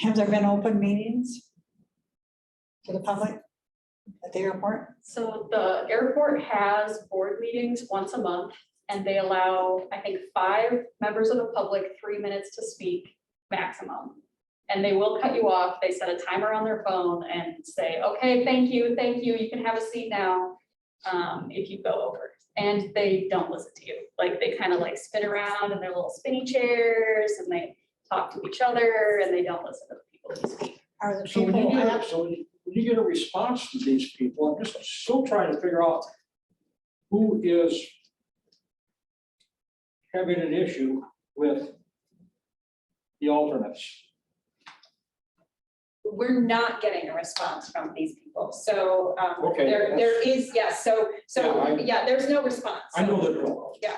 Have there been open meetings to the public at the airport? So the airport has board meetings once a month, and they allow, I think, 5 members of the public 3 minutes to speak maximum. And they will cut you off. They set a timer on their phone and say, okay, thank you, you can have a seat now, if you go over. And they don't listen to you. Like, they kind of like spin around in their little spinny chairs, and they talk to each other, and they don't listen to the people who speak. Are the So when people, you get a response to these people, I'm just still trying to figure out who is having an issue with the alternates. We're not getting a response from these people. So Okay, there is, yes. So Yeah, there's no response. I know the drill. Yeah.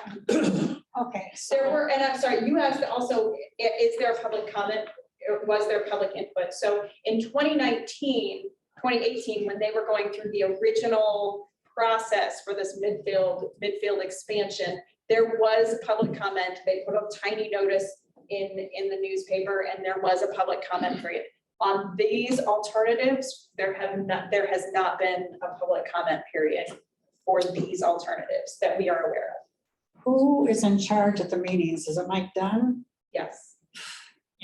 okay, There were, and I'm sorry, you asked also, is there a public comment? Or was there public input? So in 2018, when they were going through the original process for this midfield expansion, there was public comment. They put a tiny notice in the newspaper, and there was a public comment period. On these alternatives, there has not been a public comment period for these alternatives that we are aware of. who is in charge at the meetings? Is it Mike Dunn? Yes.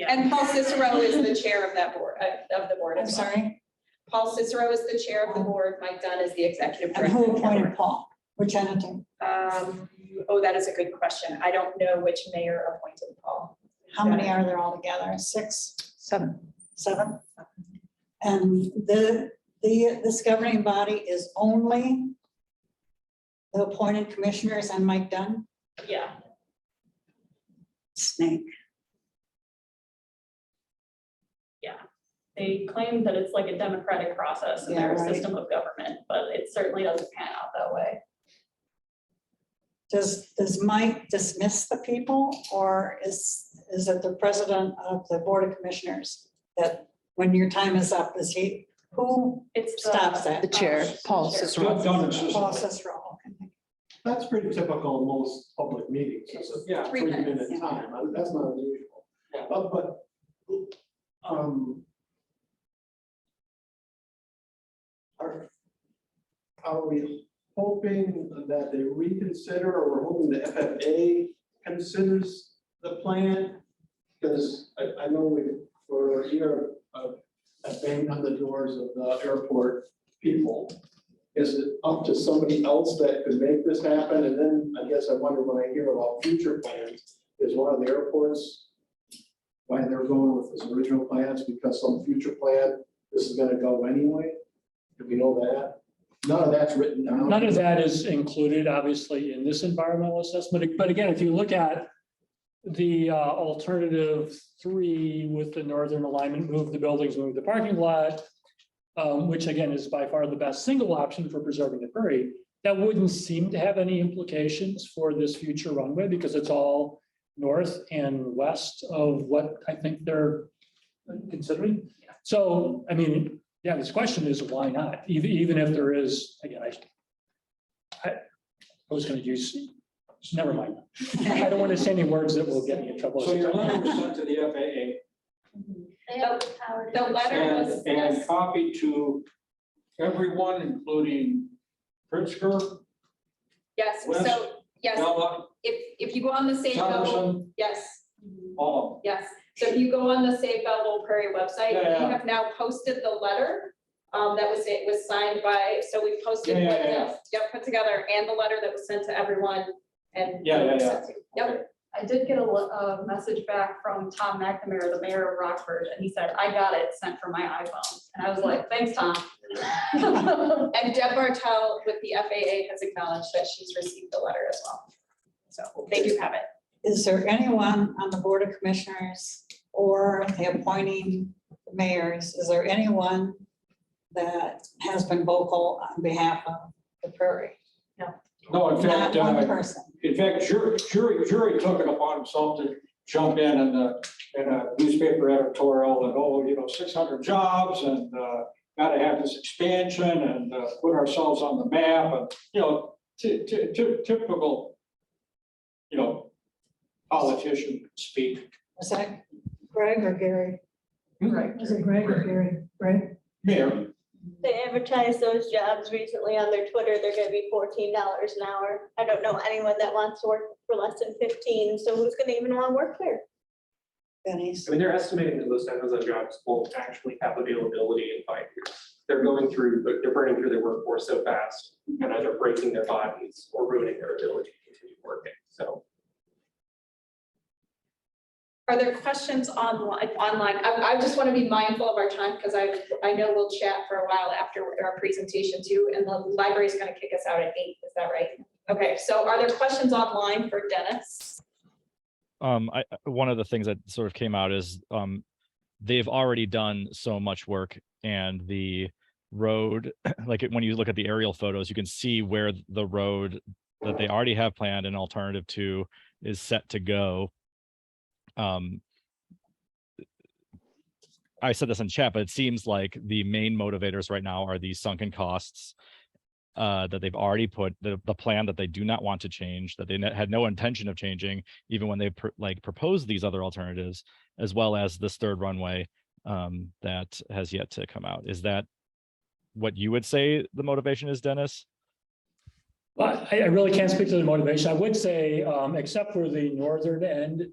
And Paul Cicero is the chair of that board, of the board. I'm as well. sorry, Paul Cicero is the chair of the board. Mike Dunn is the executive and director. who of the appointed board. Paul? Which entity? That is a good question. I don't know which mayor appointed Paul. How many are there altogether? 6? 7. 7? And this governing body is only the appointed commissioners and Mike Dunn? Yeah. Snake. They claim that it's like a democratic process in Yeah, their right. system of government, but it certainly doesn't pan out that way. Does Mike dismiss the people, or is it the president of the board of commissioners that when your time is up, is he, who It's stops that? The chair, Paul Chair. Cicero. Done and system. Paul Cicero, okay. That's pretty typical in most public meetings, is a Yeah, 3 minutes. 3-minute time, that's not unusual. Yeah. Um, are we hoping that they reconsider, or we're hoping the FFA considers the plan? Because I know for a year, I've banged on the doors of the airport people. Is it up to somebody else that could make this happen? And then I guess I wonder, when I hear about future plans, is one of the airports, why they're going with this original plans, because some future plan, this is gonna go anyway? Do we know that? None of that's written down. None of that is included, obviously, in this environmental assessment. But again, if you look at the alternative 3 with the northern alignment, move the buildings, move the parking lot, which again is by far the best single option for preserving the prairie, that wouldn't seem to have any implications for this future runway because it's all north and west of what I think they're considering. So, I mean, yeah, this question is why not? Even if there is, again, I was going to use, never mind. I don't want to say any words that will get me in trouble. So your letter was sent to the FAA They have the power to- The letter was, and copied to everyone, including Pritzker, yes, West, so, yes, Bella, if you go on the Save Belleville, Thompson, yes, all of yes. So if you go on the Save Belleville Prairie website, Yeah, yeah. we have now posted the letter. It was signed by, so we posted Yeah, what yeah, the, yep, put together, and the letter that was sent to everyone and. Yeah. Yep, I did get a message back from Tom McNamara, the mayor of Rockford, and he said, I got it sent from my iPhone. And I was like, thanks, Tom. and Deb Bartel with the FAA has acknowledged that she's received the letter as well. So they do have it. Is there anyone on the board of commissioners or the appointing mayors, is there anyone that has been vocal on behalf of the prairie? No, in Not fact, one person. jury took it upon himself to jump in a newspaper editorial and, oh, 600 jobs and gotta have this expansion and put ourselves on the map and, typical, politician speak. Was that Greg or Gary? Right. Was it Greg or Gary? Greg? Mayor, They advertised those jobs recently on their Twitter. They're gonna be $14 an hour. I don't know anyone that wants to work for less than 15, so who's gonna even wanna work there? Benny's. I mean, they're estimating that those Amazon jobs won't actually have availability in 5 years. They're burning through their workforce so fast and either breaking their bodies or ruining their ability to continue working, so. Are there questions online? I just want to be mindful of our time because I know we'll chat for a while after our presentation too, and the library is going to kick us out at 8. Is that right? Okay, so are there questions online for Dennis? One of the things that sort of came out is they've already done so much work, and the road, like when you look at the aerial photos, you can see where the road that they already have planned an alternative to is set to go. I said this in chat, but it seems like the main motivators right now are these sunken costs that they've already put, the plan that they do not want to change, that they had no intention of changing, even when they proposed these other alternatives, as well as this third runway that has yet to come out. Is that what you would say the motivation is, Dennis? Well, I really can't speak to the motivation. I would say, except for the northern end,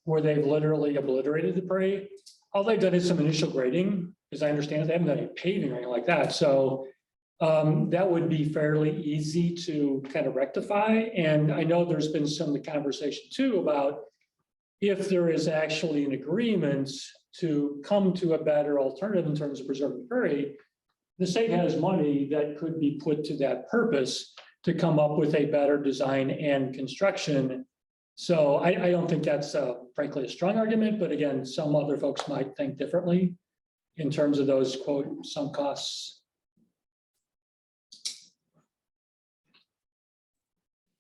where they've literally obliterated the prairie, all they've done is some initial grading, as I understand it. They haven't done any paving or anything like that. So that would be fairly easy to kind of rectify. And I know there's been some conversation too about if there is actually an agreement to come to a better alternative in terms of preserving the prairie, the state has money that could be put to that purpose. to come up with a better design and construction. So I don't think that's frankly a strong argument, but again, some other folks might think differently in terms of those quote, sunk costs.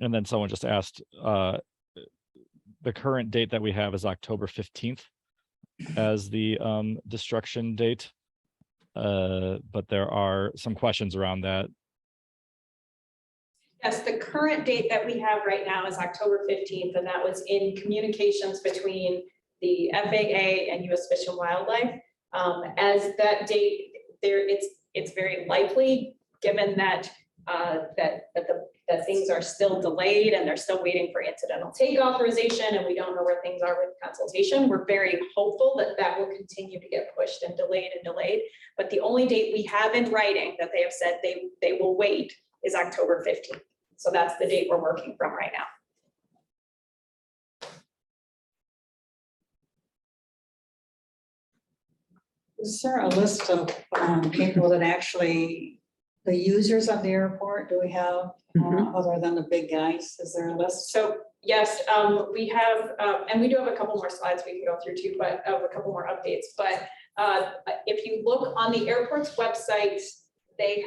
And then someone just asked, the current date that we have is October 15th as the destruction date. But there are some questions around that. Yes, the current date that we have right now is October 15th, and that was in communications between the FAA and U.S. Fish and Wildlife. As that date, it's very likely, given that that things are still delayed and they're still waiting for incidental take authorization, and we don't know where things are with consultation. We're very hopeful that that will continue to get pushed and delayed. But the only date we have in writing that they have said they will wait is October 15th. So that's the date we're working from right now. Is there a list of people that actually, the users of the airport, do we have, other than the big guys? Is there a list? So yes, we have, and we do have a couple more slides we can go through too, but a couple more updates. But if you look on the airport's website, they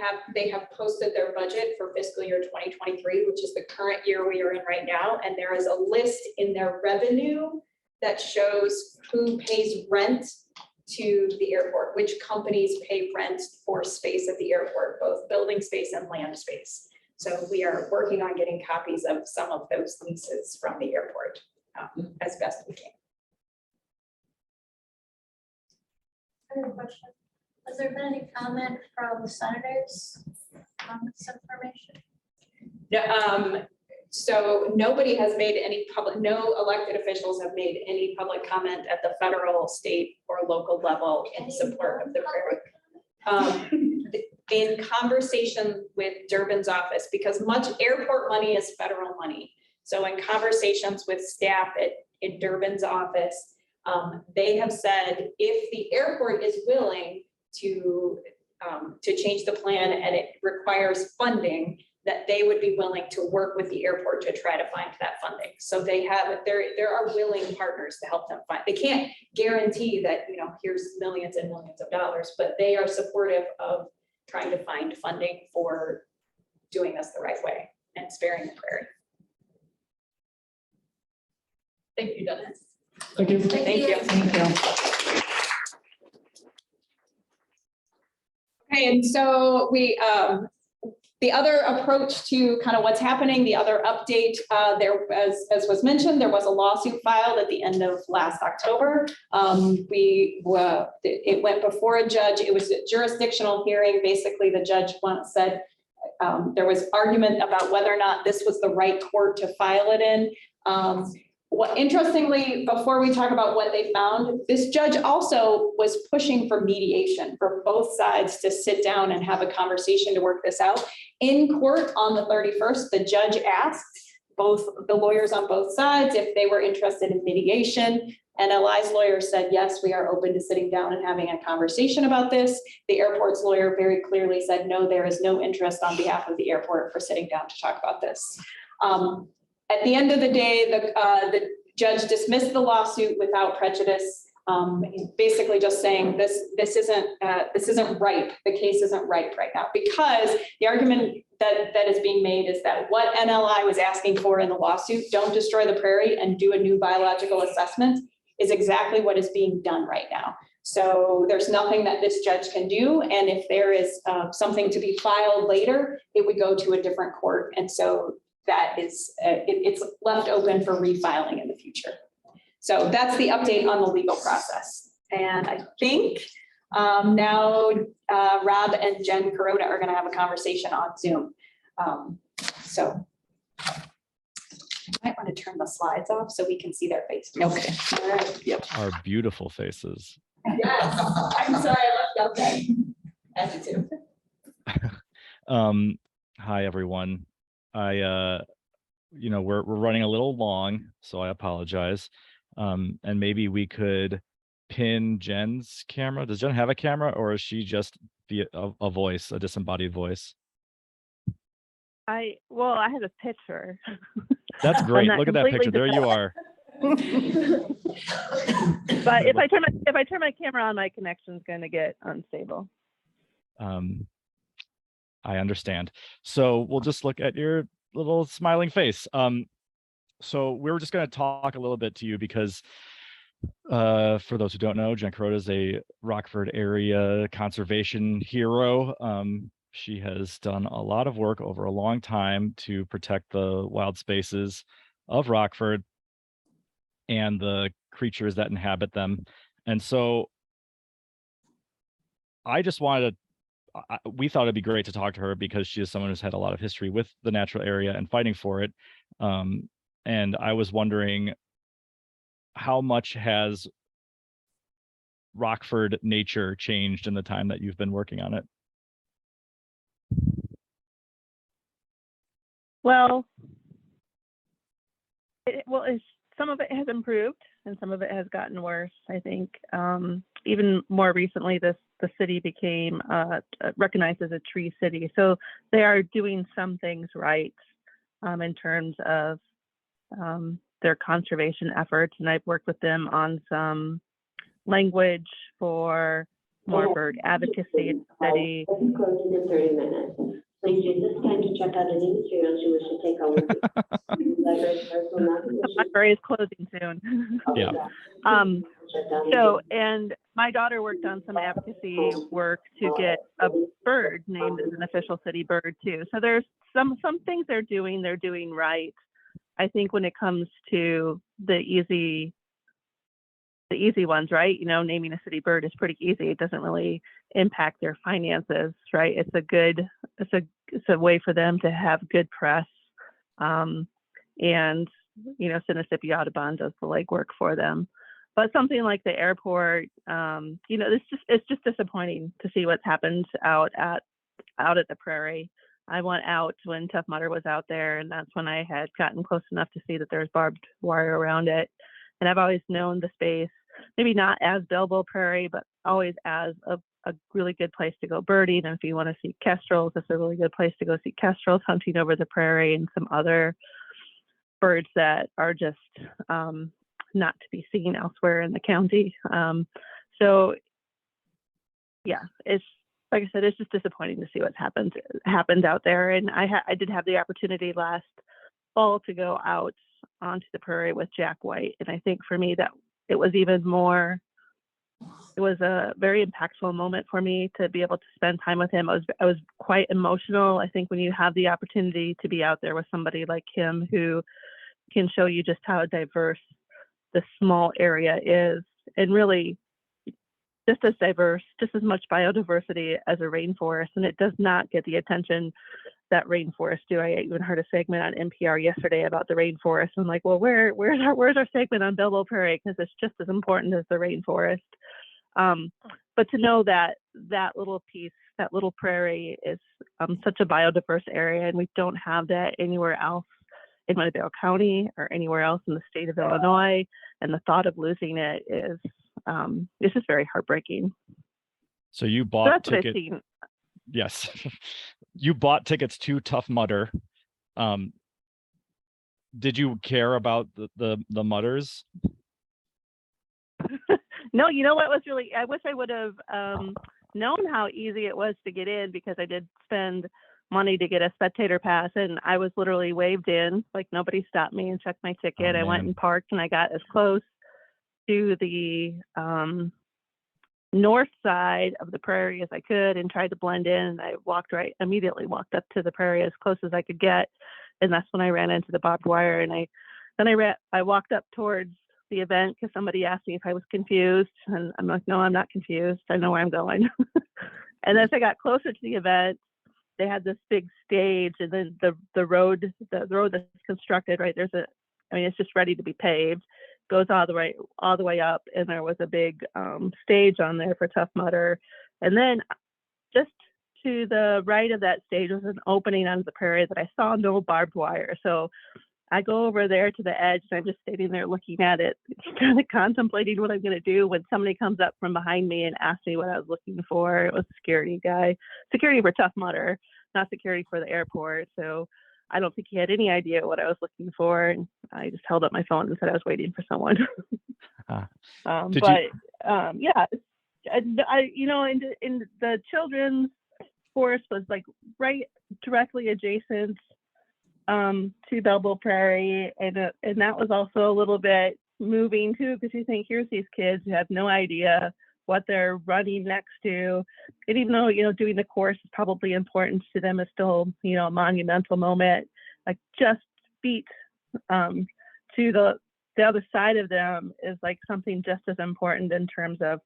have posted their budget for fiscal year 2023, which is the current year we are in right now. And there is a list in their revenue that shows who pays rent to the airport, which companies pay rent for space at the airport, both building space and land space. So we are working on getting copies of some of those leases from the airport as best we can. I have a question. Has there been any comment from the senators on this information? Yeah, so nobody has made any public, no elected officials have made any public comment at the federal, state, or local level in support of the Prairie. In conversation with Durbin's office, because much airport money is federal money. So in conversations with staff in Durbin's office, they have said if the airport is willing to change the plan and it requires funding, that they would be willing to work with the airport to try to find that funding. So there are willing partners to help them find. They can't guarantee that, here's millions and millions of dollars, but they are supportive of trying to find funding for doing this the right way and sparing the Prairie. Thank you, Dennis. Thank you. Thank you. Thank you. Okay, and so the other approach to kind of what's happening, the other update, there, as was mentioned, there was a lawsuit filed at the end of last October. It went before a judge. It was a jurisdictional hearing. Basically, the judge once said there was argument about whether or not this was the right court to file it in. Interestingly, before we talk about what they found, this judge also was pushing for mediation for both sides to sit down and have a conversation to work this out. In court on the 31st, the judge asked both the lawyers on both sides if they were interested in mediation. NLI's lawyer said, yes, we are open to sitting down and having a conversation about this. The airport's lawyer very clearly said, no, there is no interest on behalf of the airport for sitting down to talk about this. At the end of the day, the judge dismissed the lawsuit without prejudice, basically just saying this isn't ripe. The case isn't ripe right now, because the argument that is being made is that what NLI was asking for in the lawsuit, don't destroy the Prairie and do a new biological assessment, is exactly what is being done right now. So there's nothing that this judge can do. And if there is something to be filed later, it would go to a different court. And so that is, it's left open for refiling in the future. So that's the update on the legal process. And I think now Rob and Jen Kuroda are gonna have a conversation on Zoom. So I might want to turn the slides off so we can see their faces. Okay. All right. Yep. Our beautiful faces. Yes, I'm sorry I left out that. As you too. Hi, everyone. We're running a little long, so I apologize. And maybe we could pin Jen's camera. Does Jen have a camera, or is she just a voice, a disembodied voice? Well, I have a picture. That's great. not Look at that completely picture. There you are. But if I turn my camera on, my connection's going to get unstable. I understand. So we'll just look at your little smiling face. So we were just going to talk a little bit to you because for those who don't know, Jen Carota is a Rockford area conservation hero. She has done a lot of work over a long time to protect the wild spaces of Rockford and the creatures that inhabit them. And so I just wanted to, we thought it'd be great to talk to her because she is someone who's had a lot of history with the natural area and fighting for it. And I was wondering, how much has Rockford nature changed in the time that you've been working on it? Well, some of it has improved and some of it has gotten worse. I think even more recently, the city became recognized as a tree city. So they are doing some things right in terms of their conservation efforts. And I've worked with them on some language for more bird advocacy in the city. Closing in 30 minutes. Please use this time to check out any materials you wish to take home with you. The library is closing soon. Yeah. And my daughter worked on some advocacy work to get a bird named as an official city bird too. So there's some things they're doing right. I think when it comes to the easy ones, right? You know, naming a city bird is pretty easy. It doesn't really impact their finances, right? It's a way for them to have good press. And, you know, Sinisippi Audubon does the legwork for them. But something like the airport, you know, it's just disappointing to see what's happened out at the Prairie. I went out when Tough Mudder was out there, and that's when I had gotten close enough to see that there's barbed wire around it. And I've always known the space, maybe not as Belleville Prairie, but always as a really good place to go birding. And if you want to see kestrels, it's a really good place to go see kestrels hunting over the prairie and some other birds that are just not to be seen elsewhere in the county. So yeah, it's like I said, it's just disappointing to see what's happened out there. And I did have the opportunity last fall to go out onto the prairie with Jack White. And I think for me that it was a very impactful moment for me to be able to spend time with him. I was quite emotional. I think when you have the opportunity to be out there with somebody like him who can show you just how diverse the small area is, and really just as diverse, just as much biodiversity as a rainforest, and it does not get the attention that rainforests do. I even heard a segment on NPR yesterday about the rainforest. I'm like, well, where's our segment on Belleville Prairie? Because it's just as important as the rainforest. But to know that that little piece, that little prairie is such a biodiverse area, and we don't have that anywhere else in Winnebago County or anywhere else in the state of Illinois, and the thought of losing it is it's just very heartbreaking. So you So bought that's what I've tickets. seen. Yes. You bought tickets to Tough Mudder. Did you care about the mudders? No, you know what was really, I wish I would have known how easy it was to get in, because I did spend money to get a spectator pass, and I was literally waved in, like nobody stopped me and checked my ticket. I went and parked, and I got as close to the north side of the prairie as I could and tried to blend in. And I immediately walked up to the prairie as close as I could get. And that's when I ran into the barbed wire. And I walked up towards the event because somebody asked me if I was confused. And I'm like, no, I'm not confused. I know where I'm going. And as I got closer to the event, they had this big stage, and then the road that's constructed, right, it's just ready to be paved, goes all the way up, and there was a big stage on there for Tough Mudder. And then just to the right of that stage was an opening onto the prairie that I saw no barbed wire. So I go over there to the edge, and I'm just sitting there looking at it, kind of contemplating what I'm going to do, when somebody comes up from behind me and asks me what I was looking for. It was security for Tough Mudder. not security for the airport. So I don't think he had any idea what I was looking for. And I just held up my phone and said I was waiting for someone. Did Yeah, in the children's forest was like right directly adjacent to Belleville Prairie, and that was also a little bit moving too, because you think here's these kids who have no idea what they're running next to, and even though doing the course is probably important to them, it's still a monumental moment. Like just feet to the other side of them is like something just as important in terms of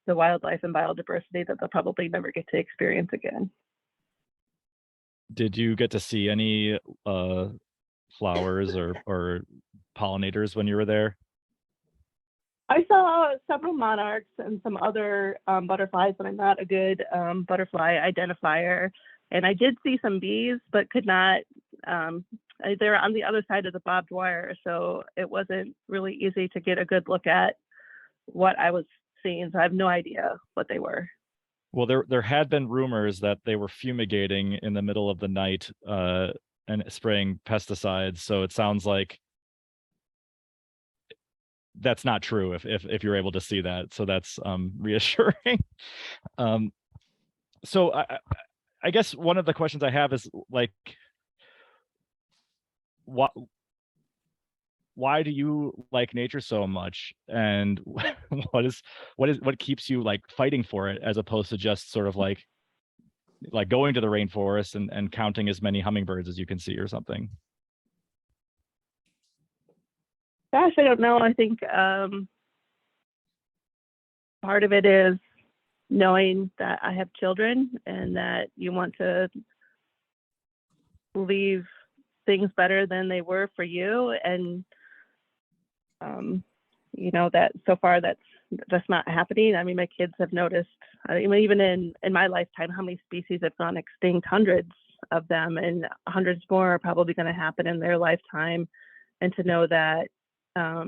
the wildlife and biodiversity that they'll probably never get to experience again. Did you get to see any flowers or pollinators when you were there? I saw several monarchs and some other butterflies, but I'm not a good butterfly identifier. And I did see some bees, but could not, they were on the other side of the barbed wire, so it wasn't really easy to get a good look at what I was seeing. So I have no idea what they were. Well, there had been rumors that they were fumigating in the middle of the night and spraying pesticides. So it sounds like that's not true if you're able to see that. So that's reassuring. So I guess one of the questions I have is like, why do you like nature so much, and what keeps you like fighting for it, as opposed to just sort of like going to the rainforest and counting as many hummingbirds as you can see or something? Gosh, I don't know. I think part of it is knowing that I have children and that you want to leave things better than they were for you. And, that so far that's not happening. I mean, my kids have noticed, even in my lifetime, how many species have gone extinct, hundreds of them, and hundreds more are probably going to happen in their lifetime. And to know that, I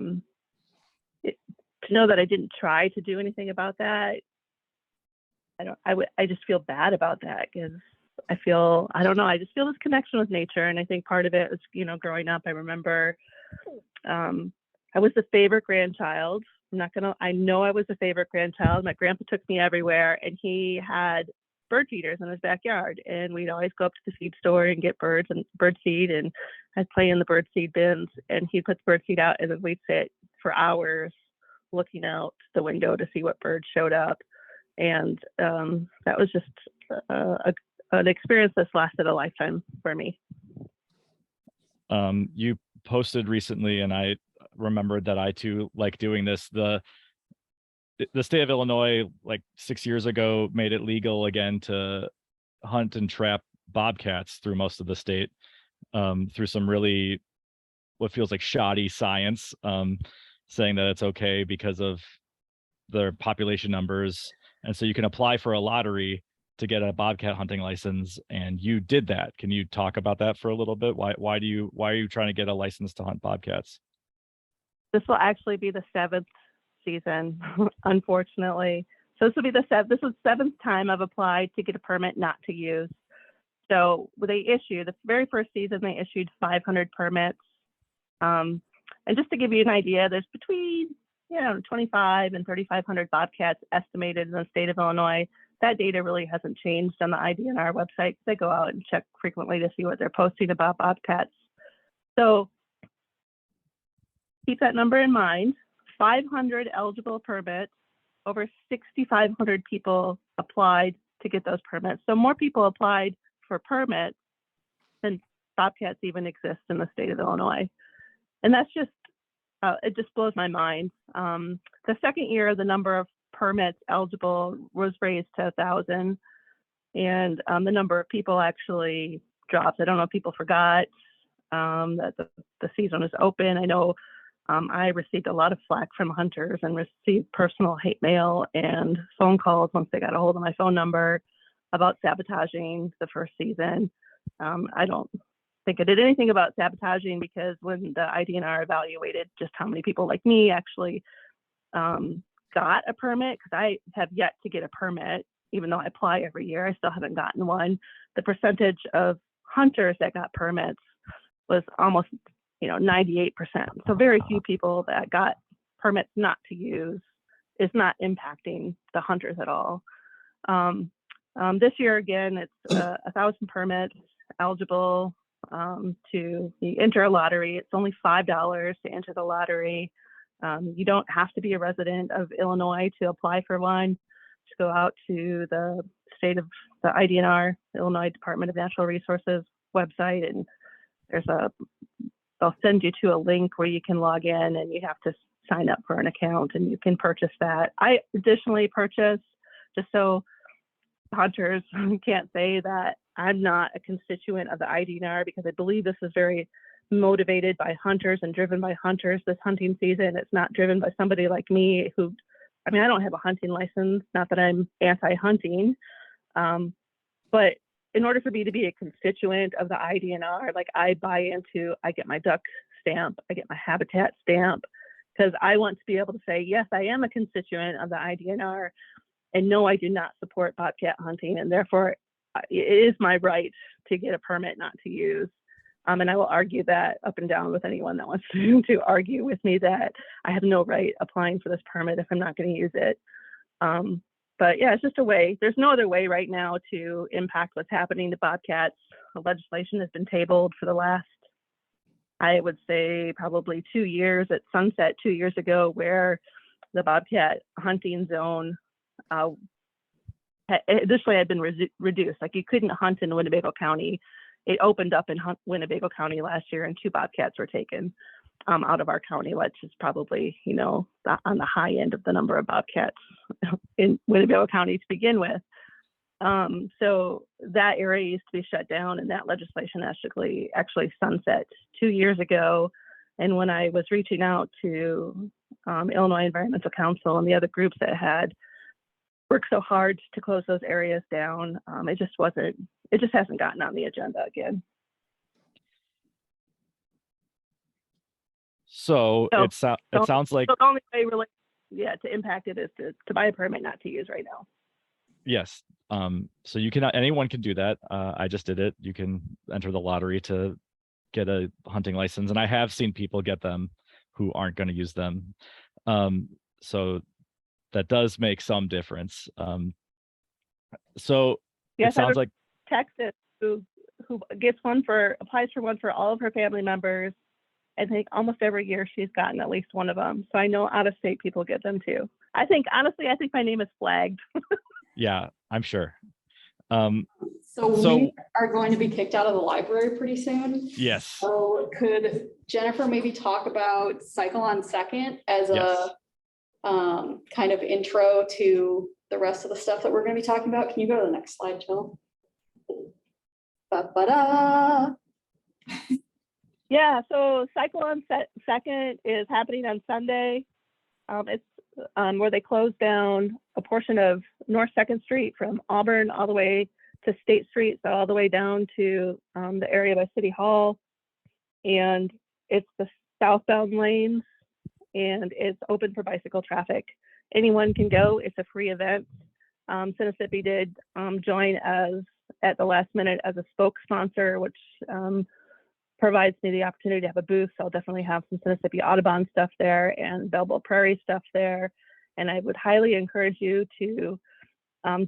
didn't try to do anything about that, I just feel bad about that, because I just feel this connection with nature. And I think part of it is, growing up, I remember I was the favorite grandchild. I know I was the favorite grandchild. My grandpa took me everywhere, and he had bird feeders in his backyard. And we'd always go up to the feed store and get bird seed, and I'd play in the bird seed bins, and he'd put the bird seed out, and then we'd sit for hours looking out the window to see what birds showed up. And that was just an experience that's lasted a lifetime for me. You posted recently, and I remembered that I too like doing this. The state of Illinois, like 6 years ago, made it legal again to hunt and trap bobcats through most of the state, through some really what feels like shoddy science, saying that it's okay because of their population numbers. And so you can apply for a lottery to get a bobcat hunting license, and you did that. Can you talk about that for a little bit? Why are you trying to get a license to hunt bobcats? This will actually be the 7th season, unfortunately. So this will be this is the 7th time I've applied to get a permit not to use. So the very first season, they issued 500 permits. And just to give you an idea, there's between 25 and 3,500 bobcats estimated in the state of Illinois. That data really hasn't changed on the IDNR website. They go out and check frequently to see what they're posting about bobcats. So keep that number in mind. 500 eligible permits, over 6,500 people applied to get those permits. So more people applied for permits than bobcats even exist in the state of Illinois. And that's just, it just blows my mind. The second year, the number of permits eligible was raised to 1,000, and the number of people actually dropped. I don't know if people forgot that the season is open. I know I received a lot of flack from hunters and received personal hate mail and phone calls once they got a hold of my phone number about sabotaging the first season. I don't think I did anything about sabotaging, because when the IDNR evaluated just how many people like me actually got a permit, because I have yet to get a permit, even though I apply every year, I still haven't gotten one. The percentage of hunters that got permits was almost, 98%. So very few people that got permits not to use is not impacting the hunters at all. This year, again, it's 1,000 permits eligible to enter a lottery. It's only $5 to enter the lottery. You don't have to be a resident of Illinois to apply for one. Just go out to the IDNR, Illinois Department of Natural Resources website, and they'll send you to a link where you can log in and you have to sign up for an account and you can purchase that. I additionally purchased, just so hunters can't say that I'm not a constituent of the IDNR, because I believe this is very motivated by hunters and driven by hunters this hunting season. It's not driven by somebody like me who, I don't have a hunting license, not that I'm anti-hunting, but in order for me to be a constituent of the IDNR, like I get my duck stamp, I get my habitat stamp, because I want to be able to say, yes, I am a constituent of the IDNR, and no, I do not support bobcat hunting, and therefore it is my right to get a permit not to use. And I will argue that up and down with anyone that wants to argue with me that I have no right applying for this permit if I'm not going to use it. But yeah, it's just a way. There's no other way right now to impact what's happening to bobcats. The legislation has been tabled for the last, I would say, probably 2 years at sunset 2 years ago, where the bobcat hunting zone additionally had been reduced. Like you couldn't hunt in Winnebago County. It opened up in Winnebago County last year, and 2 bobcats were taken out of our county, which is probably, on the high end of the number of bobcats in Winnebago County to begin with. So that area used to be shut down, and that legislation actually sunset 2 years ago. And when I was reaching out to Illinois Environmental Council and the other groups that had worked so hard to close those areas down, it just hasn't gotten on the agenda again. So it sounds like the only way really, to impact it is to buy a permit not to use right now. yes. So anyone can do that. I just did it. You can enter the lottery to get a hunting license, and I have seen people get them who aren't going to use them. So that does make some difference. So yes, it sounds like Texas, who applies for one for all of her family members. I think almost every year she's gotten at least one of them. So I know out of state people get them too. Honestly, I think my name is flagged. Yeah, I'm sure. So we are going to be kicked out of the library pretty soon. Yes. So could Jennifer maybe talk about Cycle on Second as a kind of intro to the rest of the stuff that we're going to be talking about? Can you go to the next slide, Jill? Ba-ba-da. Yeah, so Cycle on Second is happening on Sunday. It's where they closed down a portion of North 2nd Street from Auburn all the way to State Street, so all the way down to the area by City Hall. And it's the southbound lanes, and it's open for bicycle traffic. Anyone can go. It's a free event. Mississippi did join at the last minute as a spoke sponsor, which provides me the opportunity to have a booth. So I'll definitely have some Mississippi Audubon stuff there and Belleville Prairie stuff there. And I would highly encourage you to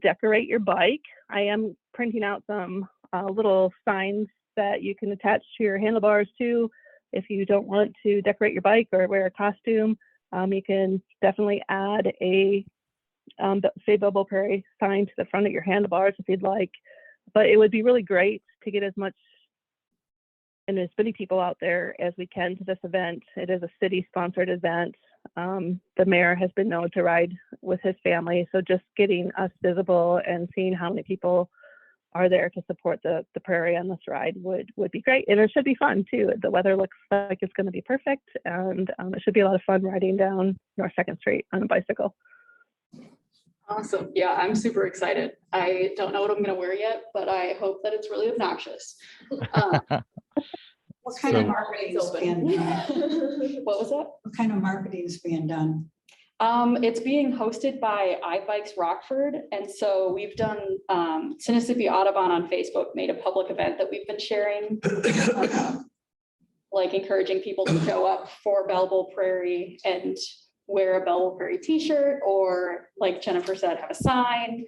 decorate your bike. I am printing out some little signs that you can attach to your handlebars too. If you don't want to decorate your bike or wear a costume, you can definitely add a say Belleville Prairie sign to the front of your handlebars if you'd like. But it would be really great to get as many people out there as we can to this event. It is a city-sponsored event. The mayor has been known to ride with his family, so just getting us visible and seeing how many people are there to support the Prairie on this ride would be great. And it should be fun too. The weather looks like it's going to be perfect, and it should be a lot of fun riding down North 2nd Street on a bicycle. Awesome. Yeah, I'm super excited. I don't know what I'm going to wear yet, but I hope that it's really obnoxious. What kind of marketing is being done? What was that? What kind of marketing is being done? It's being hosted by iBikes Rockford. And so we've done, Sinisippi Audubon on Facebook made a public event that we've been sharing. Like encouraging people to show up for Belleville Prairie and wear a Belleville Prairie t-shirt, or like Jennifer said, have a sign,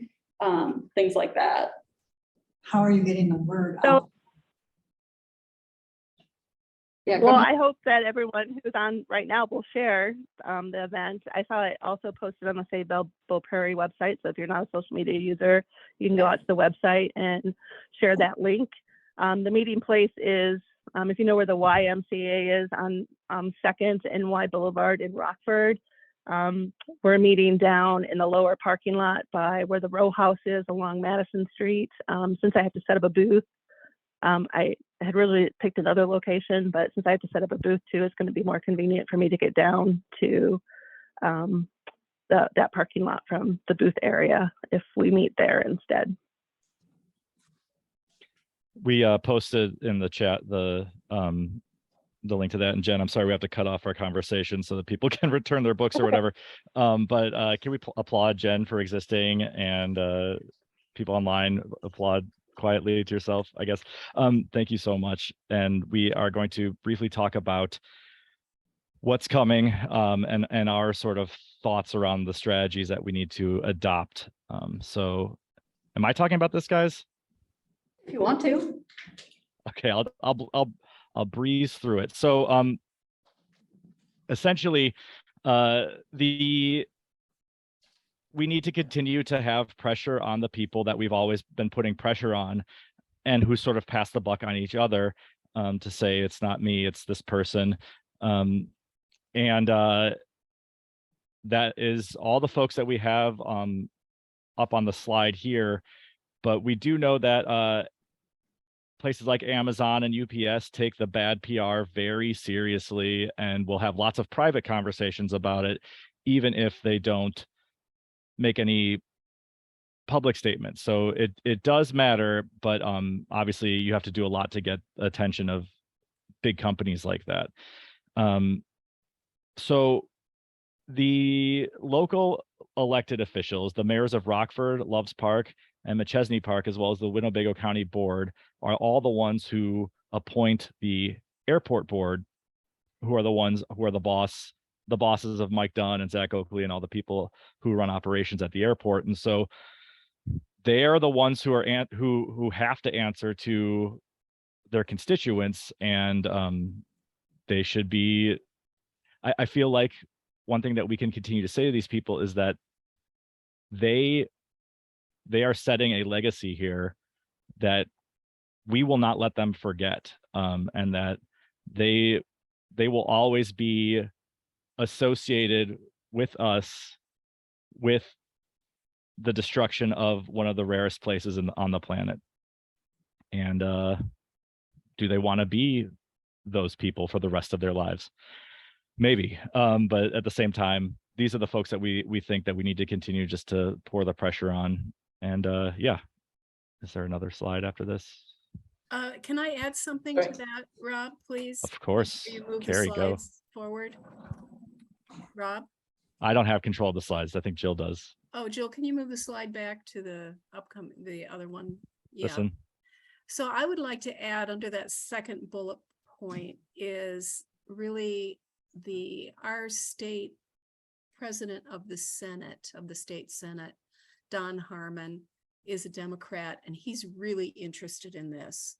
things like that. How are you getting the word So- out? Yeah, go Well, ahead. I hope that everyone who's on right now will share the event. I saw it also posted on the Save Belleville Prairie website. So if you're not a social media user, you can go out to the website and share that link. The meeting place is, if you know where the YMCA is, on 2nd and Y Boulevard in Rockford. We're meeting down in the lower parking lot by where the row house is along Madison Street. Since I have to set up a booth, I had really picked another location, but since I have to set up a booth too, it's going to be more convenient for me to get down to that parking lot from the booth area if we meet there instead. We posted in the chat the link to that. And Jen, I'm sorry we have to cut off our conversation so that people can return their books or whatever. But can we applaud Jen for existing, and people online applaud quietly to yourself, I guess. Thank you so much. And we are going to briefly talk about what's coming, and our sort of thoughts around the strategies that we need to adopt. So am I talking about this, guys? If you want to. Okay, I'll breeze through it. So essentially, we need to continue to have pressure on the people that we've always been putting pressure on, and who sort of pass the buck on each other, to say it's not me, it's this person. And that is all the folks that we have up on the slide here. But we do know that places like Amazon and UPS take the bad PR very seriously, and will have lots of private conversations about it, even if they don't make any public statements. So it does matter, but obviously you have to do a lot to get attention of big companies like that. So the local elected officials, the mayors of Rockford, Loves Park, and McChesney Park, as well as the Winnebago County Board, are all the ones who appoint the airport board, who are the ones who are the bosses of Mike Dunn and Zach Oakley and all the people who run operations at the airport. And so they are the ones who are who have to answer to their constituents, and they should be. I feel like one thing that we can continue to say to these people is that they are setting a legacy here that we will not let them forget, and that they will always be associated with us with the destruction of one of the rarest places on the planet. And do they want to be those people for the rest of their lives? Maybe, but at the same time, these are the folks that we think that we need to continue just to pour the pressure on. And yeah, is there another slide after this? Can I add something Sure. to that, Rob, please? Of course. Before you move Carrie, the go. slides forward. Rob? I don't have control of the slides. I think Jill does. Oh, Jill, can you move the slide back to the other one? Yeah. Listen. So I would like to add under that second bullet point is really our state president of the Senate, of the state Senate, Don Harmon, is a Democrat, and he's really interested in this.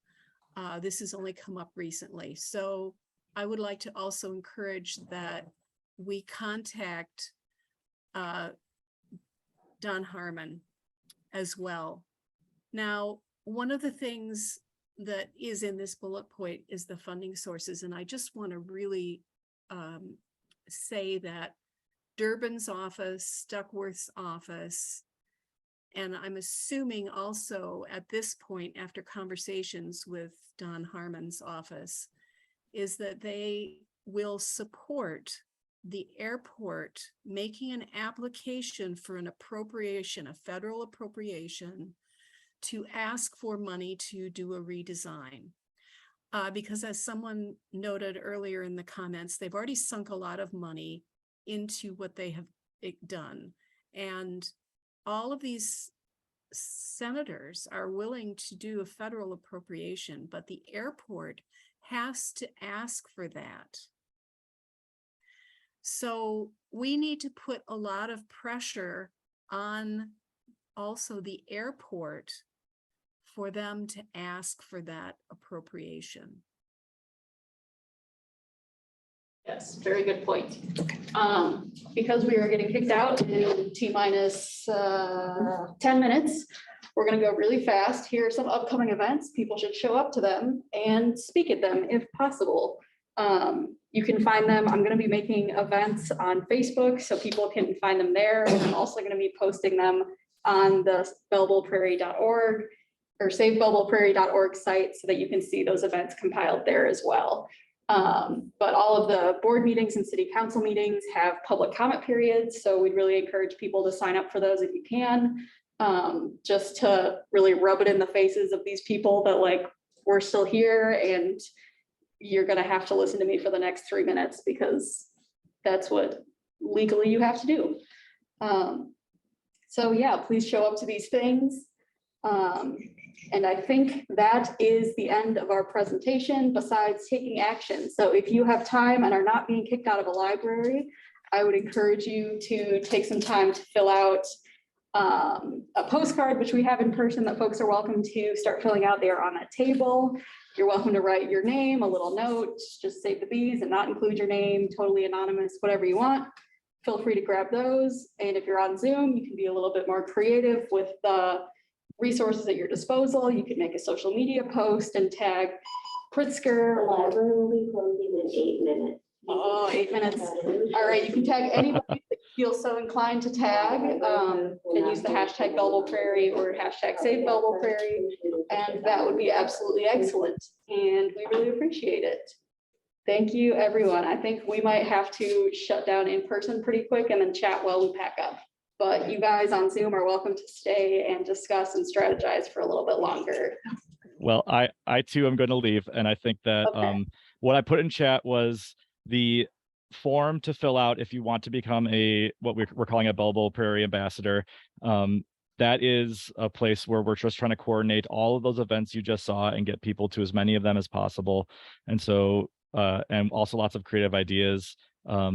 This has only come up recently. So I would like to also encourage that we contact Don Harmon as well. Now, one of the things that is in this bullet point is the funding sources. And I just want to really say that Durbin's office, Duckworth's office, and I'm assuming also at this point, after conversations with Don Harmon's office, is that they will support the airport making an application for an appropriation, a federal appropriation, to ask for money to do a redesign. Because as someone noted earlier in the comments, they've already sunk a lot of money into what they have it done. And all of these senators are willing to do a federal appropriation, but the airport has to ask for that. So we need to put a lot of pressure on also the airport for them to ask for that appropriation. Yes, very good point. Because we are getting kicked out in T-minus 10 minutes, we're gonna go really fast. Here are some upcoming events. People should show up to them and speak at them if possible. You can find them. I'm gonna be making events on Facebook so people can find them there. And I'm also gonna be posting them on the bellevilleprairie.org or savebellevilleprairie.org site so that you can see those events compiled there as well. But all of the board meetings and city council meetings have public comment periods, so we'd really encourage people to sign up for those if you can, just to really rub it in the faces of these people that like, we're still here and you're gonna have to listen to me for the next 3 minutes because that's what legally you have to do. So yeah, please show up to these things. And I think that is the end of our presentation besides taking action. So if you have time and are not being kicked out of a library, I would encourage you to take some time to fill out a postcard, which we have in person that folks are welcome to start filling out. They are on that table. You're welcome to write your name, a little note, just save the bees and not include your name, totally anonymous, whatever you want. Feel free to grab those. And if you're on Zoom, you can be a little bit more creative with the resources at your disposal. You can make a social media post and tag Pritzker. Library will be closing in 8 minutes. Oh, 8 minutes. All right, you can tag anybody that feels so inclined to tag and use the hashtag Belleville Prairie or hashtag Save Belleville Prairie. And that would be absolutely excellent. And we really appreciate it. Thank you, everyone. I think we might have to shut down in person pretty quick and then chat while we pack up. But you guys on Zoom are welcome to stay and discuss and strategize for a little bit longer. Well, I too am going to leave, and I think that Okay. what I put in chat was the form to fill out if you want to become what we're calling a Belleville Prairie ambassador. That is a place where we're just trying to coordinate all of those events you just saw and get people to as many of them as possible. And so, and also lots of creative ideas are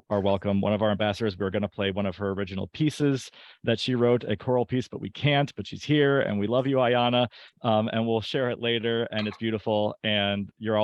welcome. One of our ambassadors, we're going to play one of her original pieces that she wrote, a choral piece, but we can't, but she's here and we love you, Ayana. And we'll share it later, and it's beautiful, and you're all